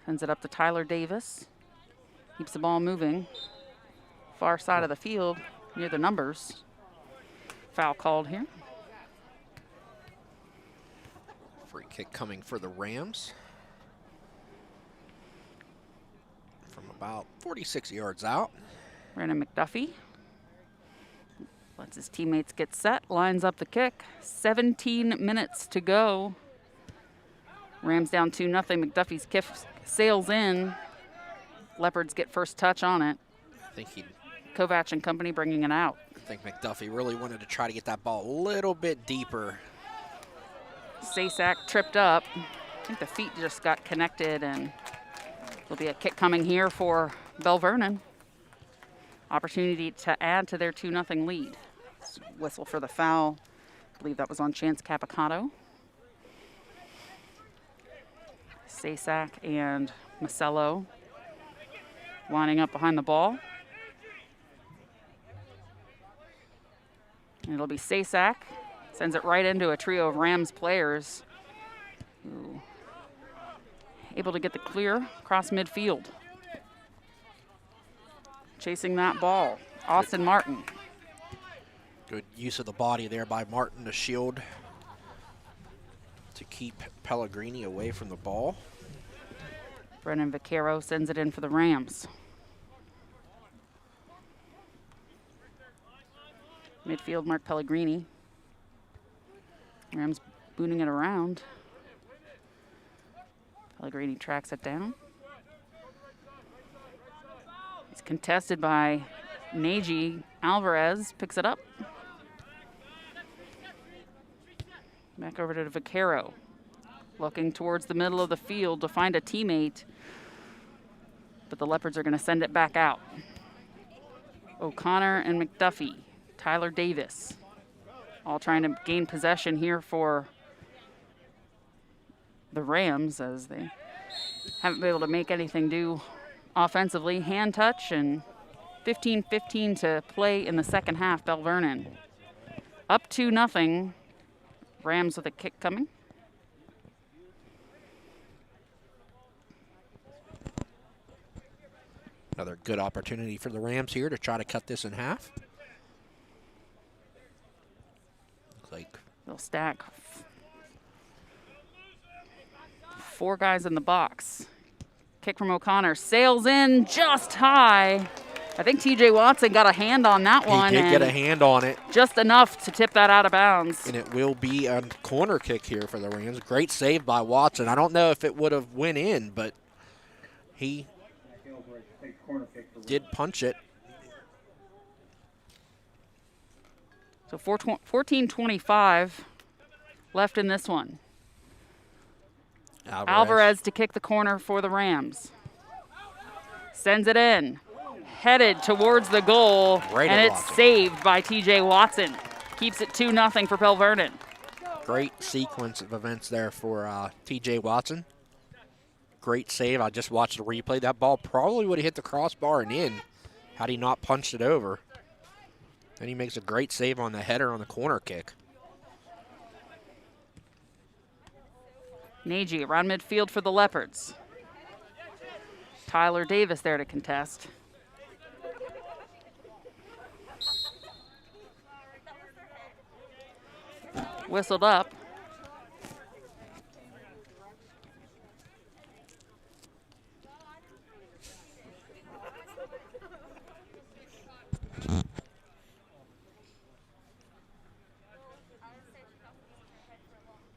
sends it up to Tyler Davis. Keeps the ball moving. Far side of the field near the numbers. Foul called here. Free kick coming for the Rams from about 46 yards out. Brandon McDuffie lets his teammates get set, lines up the kick. 17 minutes to go. Rams down 2-0. McDuffie's kick sails in. Leopards get first touch on it. I think Kovac and company bringing it out. I think McDuffie really wanted to try to get that ball a little bit deeper. Sasak tripped up. I think the feet just got connected, and there'll be a kick coming here for Belvernon. Opportunity to add to their 2-0 lead. Whistle for the foul. I believe that was on Chance Capicato. Sasak and Macello lining up behind the ball. And it'll be Sasak. Sends it right into a trio of Rams players. Ooh. Able to get the clear across midfield. Chasing that ball, Austin Martin. Good use of the body there by Martin to shield, to keep Pellegrini away from the ball. Brendan Vaccaro sends it in for the Rams. Midfield, Mark Pellegrini. Rams booting it around. Pellegrini tracks it down. It's contested by Nagy. Alvarez picks it up. Back over to Vaccaro. Looking towards the middle of the field to find a teammate. But the Leopards are going to send it back out. O'Connor and McDuffie. Tyler Davis. All trying to gain possession here for the Rams as they haven't been able to make anything do offensively. Hand touch and 15-15 to play in the second half. Belvernon up 2-0. Rams with a kick coming. Another good opportunity for the Rams here to try to cut this in half. Looks like they'll stack 4 guys in the box. Kick from O'Connor, sails in just high. I think TJ Watson got a hand on that one. He did get a hand on it. Just enough to tip that out of bounds. And it will be a corner kick here for the Rams. Great save by Watson. I don't know if it would have went in, but he did punch it. So 14:25 left in this one. Alvarez to kick the corner for the Rams. Sends it in. Headed towards the goal, and it's saved by T.J. Watson. Keeps it 2-0 for Bell Vernon. Great sequence of events there for T.J. Watson. Great save. I just watched the replay. That ball probably would have hit the crossbar and in had he not punched it over. And he makes a great save on the header on the corner kick. Nagy around midfield for the Leopards. Tyler Davis there to contest. Whistled up.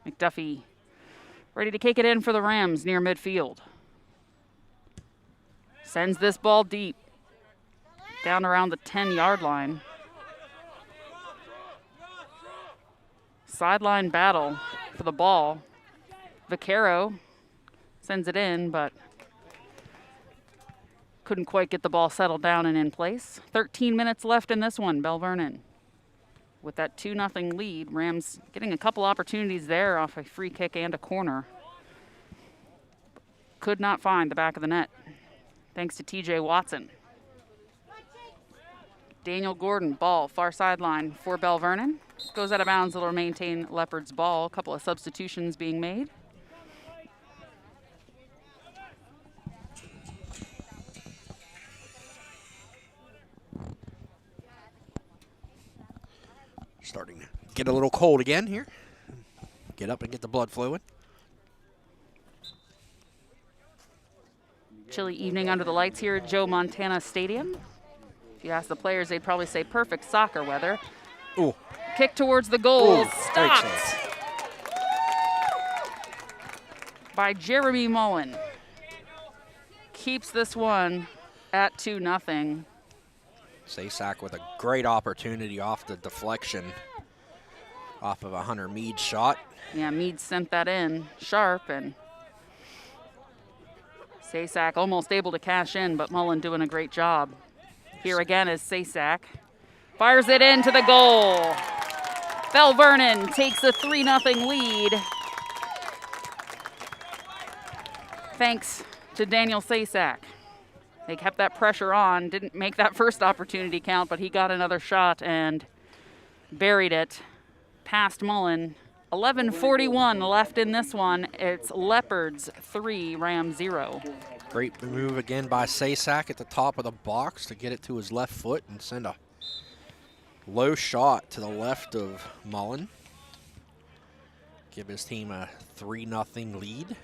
McDuffie ready to kick it in for the Rams near midfield. Sends this ball deep, down around the 10-yard line. Sideline battle for the ball. Vaquero sends it in, but couldn't quite get the ball settled down and in place. 13 minutes left in this one, Bell Vernon. With that 2-0 lead, Rams getting a couple opportunities there off a free kick and a corner. Could not find the back of the net, thanks to T.J. Watson. Daniel Gordon, ball, far sideline for Bell Vernon. Goes out of bounds, it'll maintain Leopard's ball. A couple of substitutions being made. Starting to get a little cold again here. Get up and get the blood flowing. Chilly evening under the lights here at Joe Montana Stadium. If you ask the players, they'd probably say perfect soccer weather. Ooh. Kick towards the goal. Ooh, stopped by Jeremy Mullen. Keeps this one at 2-0. Sasak with a great opportunity off the deflection off of a Hunter Mead shot. Yeah, Mead sent that in sharp, and Sasak almost able to cash in, but Mullen doing a great job. Here again is Sasak. Fires it into the goal. Bell Vernon takes a 3-0 lead. Thanks to Daniel Sasak. They kept that pressure on, didn't make that first opportunity count, but he got another shot and buried it past Mullen. 11:41 left in this one. It's Leopards 3, Rams 0. Great move again by Sasak at the top of the box to get it to his left foot and send a low shot to the left of Mullen. Give his team a 3-0 lead.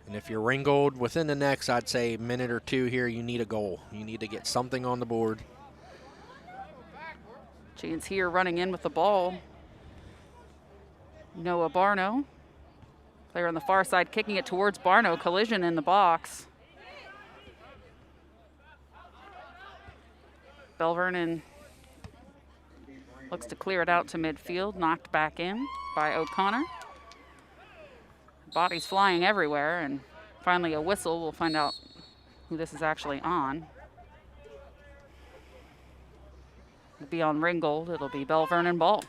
And if you're Ringgold within the next, I'd say minute or two here, you need a goal. You need to get something on the board. Chance here running in with the ball. Noah Barno. Player on the far side kicking it towards Barno. Collision in the box. Bell Vernon looks to clear it out to midfield. Knocked back in by O'Connor. Bodies flying everywhere, and finally a whistle. We'll find out who this is actually on. It'll be on Ringgold. It'll be Bell Vernon ball.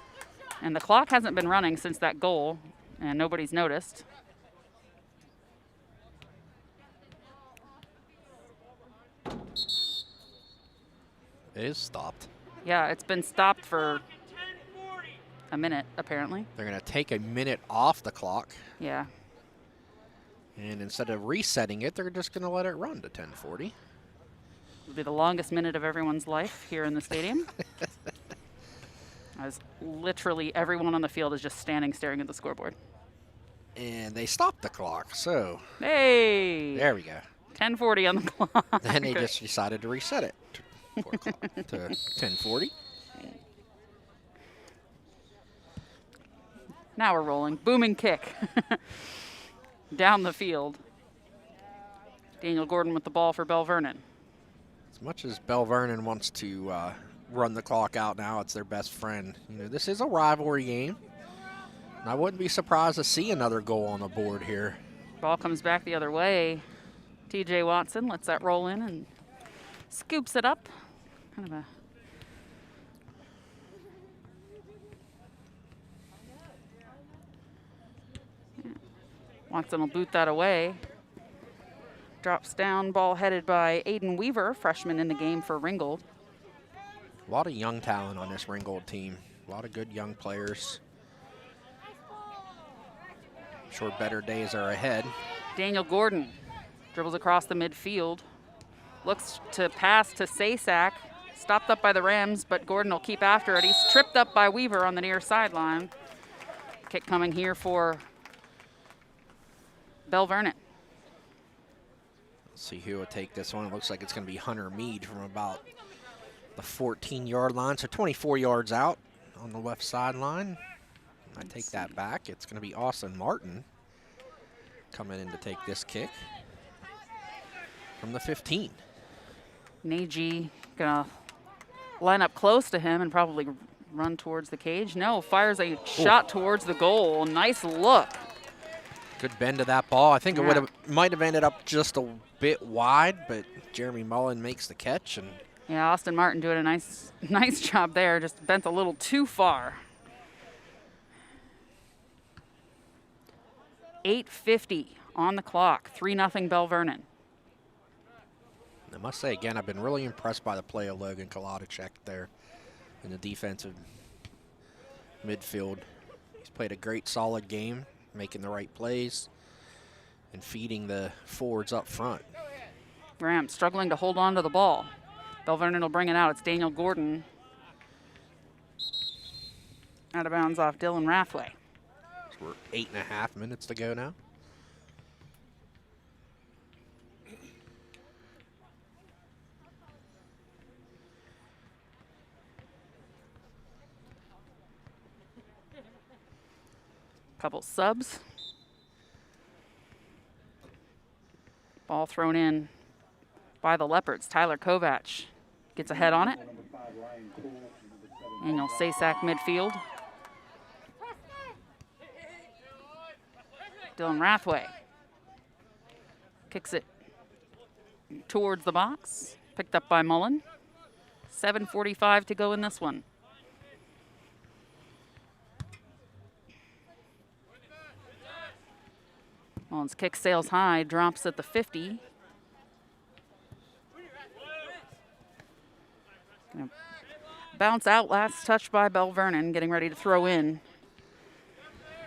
And the clock hasn't been running since that goal, and nobody's noticed. It is stopped. Yeah, it's been stopped for a minute, apparently. They're going to take a minute off the clock. Yeah. And instead of resetting it, they're just going to let it run to 10:40. It'll be the longest minute of everyone's life here in the stadium. As literally everyone on the field is just standing staring at the scoreboard. And they stopped the clock, so. Hey! There we go. 10:40 on the clock. Then they just decided to reset it to 4 o'clock to 10:40. Now we're rolling. Booming kick. Down the field. Daniel Gordon with the ball for Bell Vernon. As much as Bell Vernon wants to run the clock out now, it's their best friend. You know, this is a rivalry game. I wouldn't be surprised to see another goal on the board here. Ball comes back the other way. TJ Watson lets that roll in and scoops it up. Kind of a Watson will boot that away. Drops down, ball headed by Aiden Weaver, freshman in the game for Ringgold. A lot of young talent on this Ringgold team. A lot of good young players. I'm sure better days are ahead. Daniel Gordon dribbles across the midfield. Looks to pass to Sasak. Stopped up by the Rams, but Gordon will keep after it. He's tripped up by Weaver on the near sideline. Kick coming here for Bell Vernon. Let's see who will take this one. It looks like it's going to be Hunter Mead from about the 14-yard line, so 24 yards out on the left sideline. I take that back. It's going to be Austin Martin coming in to take this kick from the 15. Nagy gonna line up close to him and probably run towards the cage. No, fires a shot towards the goal. Nice look. Good bend to that ball. I think it might have ended up just a bit wide, but Jeremy Mullen makes the catch. And yeah, Austin Martin doing a nice job there. Just bent a little too far. 8:50 on the clock. 3-0 Bell Vernon. I must say again, I've been really impressed by the play of Logan Kolodacek there in the defensive midfield. He's played a great, solid game, making the right plays and feeding the forwards up front. Graham struggling to hold on to the ball. Bell Vernon will bring it out. It's Daniel Gordon. Out of bounds off Dylan Rathway. So we're 8.5 minutes to go now. Couple subs. Ball thrown in by the Leopards. Tyler Kovac gets a head on it. And you'll Sasak midfield. Dylan Rathway kicks it towards the box. Picked up by Mullen. 7:45 to go in this one. Mullen's kick sails high, drops at the 50. Gonna bounce out, last touch by Bell Vernon, getting ready to throw in.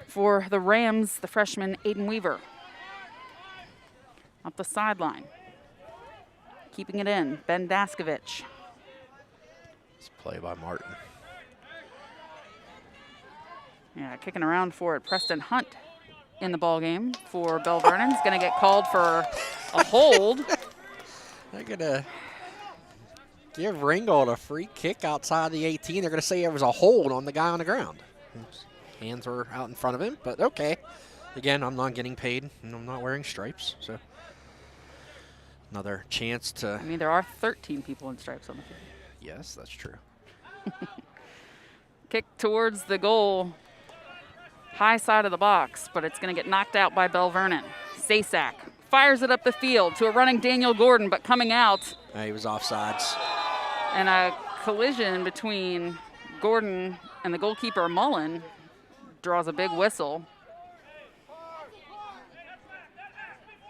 For the Rams, the freshman Aiden Weaver. Up the sideline. Keeping it in, Ben Daskovich. It's play by Martin. Yeah, kicking around for it, Preston Hunt in the ball game for Bell Vernon's going to get called for a hold. They're going to give Ringgold a free kick outside the 18. They're going to say it was a hold on the guy on the ground. His hands were out in front of him, but okay. Again, I'm not getting paid, and I'm not wearing stripes, so another chance to... I mean, there are 13 people in stripes on the field. Yes, that's true. Kick towards the goal. High side of the box, but it's going to get knocked out by Bell Vernon. Sasak fires it up the field to a running Daniel Gordon, but coming out. He was offsides. And a collision between Gordon and the goalkeeper Mullen draws a big whistle.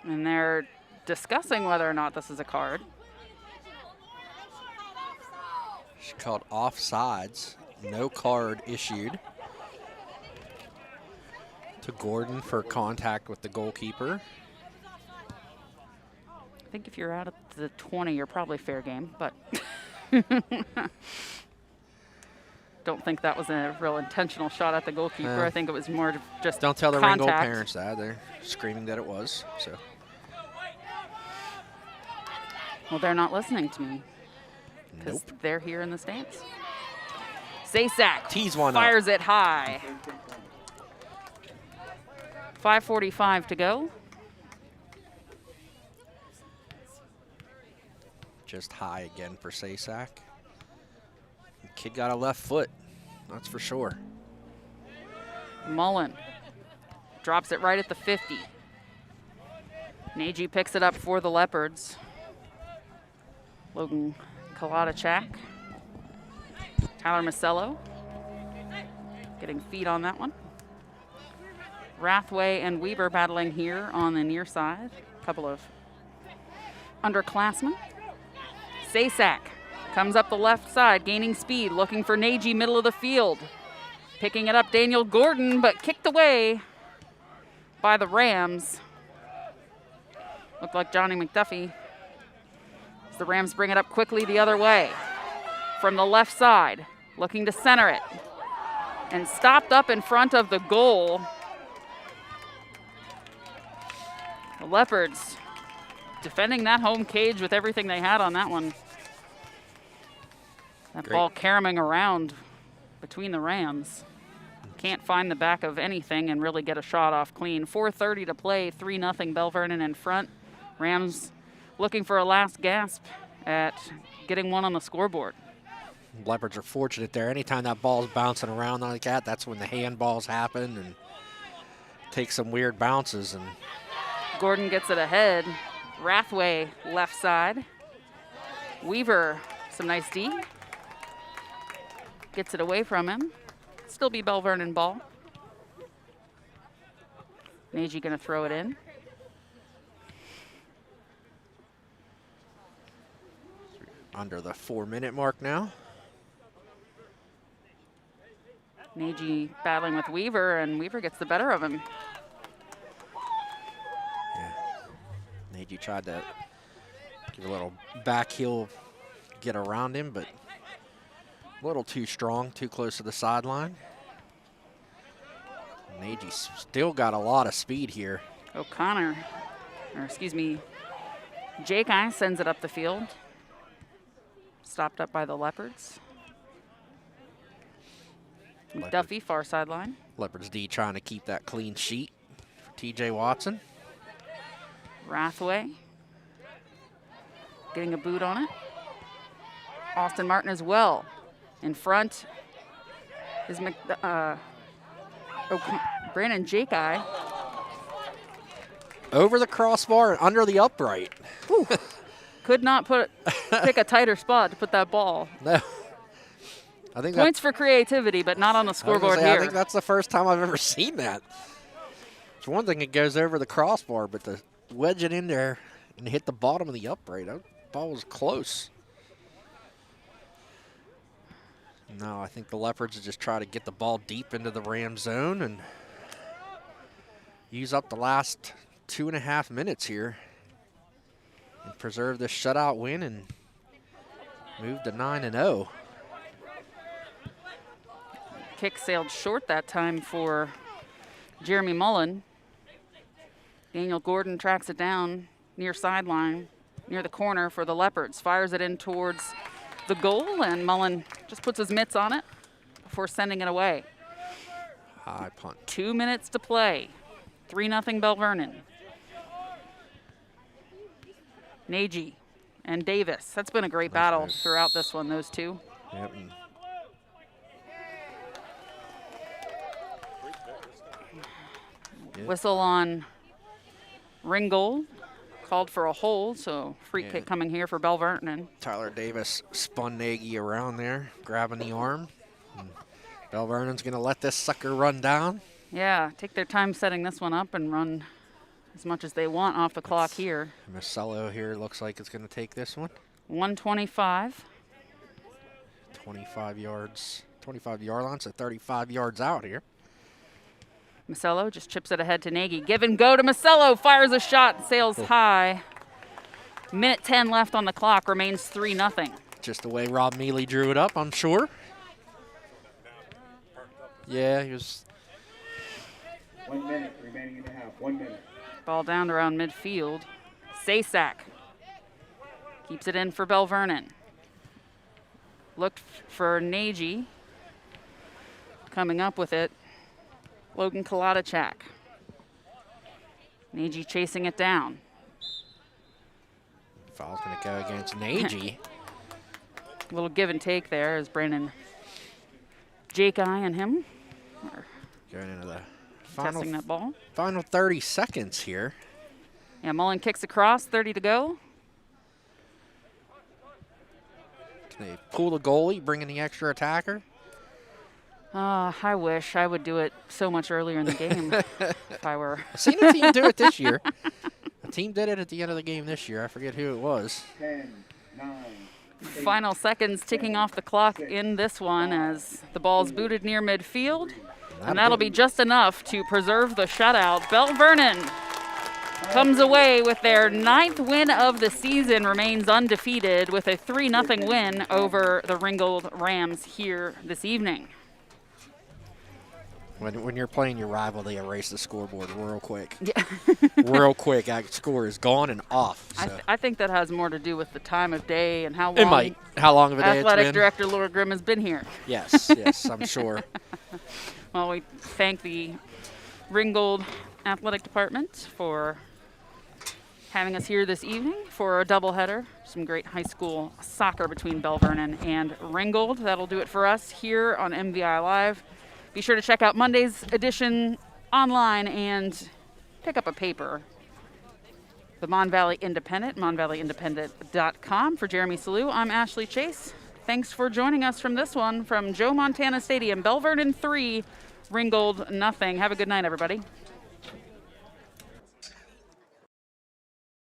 And they're discussing whether or not this is a card. She called offsides. No card issued to Gordon for contact with the goalkeeper. I think if you're out at the 20, you're probably fair game, but don't think that was a real intentional shot at the goalkeeper. I think it was more just Don't tell the contact. Ringgold parents that. They're screaming that it was. So. Well, they're not listening to me because they're here in the stands. Sasak tees one fires it high. 5:45 to go. Just high again for Sasak. The kid got a left foot, that's for sure. Mullen drops it right at the 50. Nagy picks it up for the Leopards. Logan Kalatachak. Tyler Masello getting feet on that one. Rathway and Weaver battling here on the near side. A couple of underclassmen. Sasak comes up the left side, gaining speed, looking for Nagy, middle of the field. Picking it up, Daniel Gordon, but kicked away by the Rams. Looked like Johnny McDuffie. As the Rams bring it up quickly the other way. From the left side, looking to center it. And stopped up in front of the goal. The Leopards defending that home cage with everything they had on that one. That Great. ball caroming around between the Rams. Can't find the back of anything and really get a shot off clean. 4:30 to play, 3-0 Bell Vernon in front. Rams looking for a last gasp at getting one on the scoreboard. Leopards are fortunate there. Anytime that ball's bouncing around like that, that's when the handballs happen and take some weird bounces. And Gordon gets it ahead. Rathway left side. Weaver, some nice D. Gets it away from him. Still be Bell Vernon ball. Nagy gonna throw it in. under the 4-minute mark now. Nagy battling with Weaver, and Weaver gets the better of him. Yeah. Nagy tried to give a little back heel, get around him, but a little too strong, too close to the sideline. Nagy's still got a lot of speed here. O'Connor, or excuse me, Jake I sends it up the field. Stopped up by the Leopards. Duffy, far sideline. Leopards D trying to keep that clean sheet for TJ Watson. Rathway getting a boot on it. Austin Martin as well. In front is Brandon Jake-I. Over the crossbar and under the upright. Could not pick a tighter spot to put that ball. No. I think Points for creativity, but not on the scoreboard here. I think that's the first time I've ever seen that. It's one thing it goes over the crossbar, but to wedge it in there and hit the bottom of the upright, that ball was close. No, I think the Leopards will just try to get the ball deep into the Ram zone and use up the last 2.5 minutes here and preserve this shutout win and move to 9-0. Kick sailed short that time for Jeremy Mullen. Daniel Gordon tracks it down near sideline, near the corner for the Leopards. Fires it in towards the goal, and Mullen just puts his mitts on it before sending it away. High punt. 2 minutes to play. 3-0 Bell Vernon. Nagy and Davis. That's been a great battle throughout this one, those two. Yep. Whistle on Ringgold. Called for a hold, so free kick coming here for Bell Vernon. Tyler Davis spun Nagy around there, grabbing the arm. And Bell Vernon's going to let this sucker run down. Yeah, take their time setting this one up and run as much as they want off the clock here. Masello here looks like it's going to take this one. 125. 25 yards, 25-yard line, so 35 yards out here. Masello just chips it ahead to Nagy. Give and go to Masello. Fires a shot, sails high. Minute 10 left on the clock, remains 3-0. Just the way Rob Mealy drew it up, I'm sure. Yeah, he was. 1 minute remaining in the half. 1 minute. Ball down around midfield. Sasak keeps it in for Bell Vernon. Looked for Nagy. Coming up with it, Logan Kalatachak. Nagy chasing it down. Foul's going to go against Nagy. A little give and take there as Brandon Jake-I and him are Going into the Testing that ball. final 30 seconds here. Yeah, Mullen kicks across, 30 to go. Can they pull the goalie, bring in the extra attacker? I wish I would do it so much earlier in the game if I were. I've seen a team do it this year. A team did it at the end of the game this year. I forget who it was. 10, 9, 8, Final seconds ticking off the clock in this one as the ball's booted near midfield. And that'll be just enough to preserve the shutout. Bell Vernon comes away with their 9th win of the season, remains undefeated with a 3-0 win over the Ringgold Rams here this evening. When you're playing your rival, they erase the scoreboard real quick. Yeah. Real quick, that score is gone and off. So. I think that has more to do with the time of day and how It long might. How long of a day it's Athletic been? Director Laura Grimm has been here. Yes, yes, I'm sure. Well, we thank the Ringgold Athletic Department for having us here this evening for a doubleheader. Some great high school soccer between Bell Vernon and Ringgold. That'll do it for us here on MVI Live. Be sure to check out Monday's edition online and pick up a paper. The Mon Valley Independent, monvalleyindependent.com. For Jeremy Salou, I'm Ashley Chase. Thanks for joining us from this one from Joe Montana Stadium. Bell Vernon 3, Ringgold 0. Have a good night, everybody.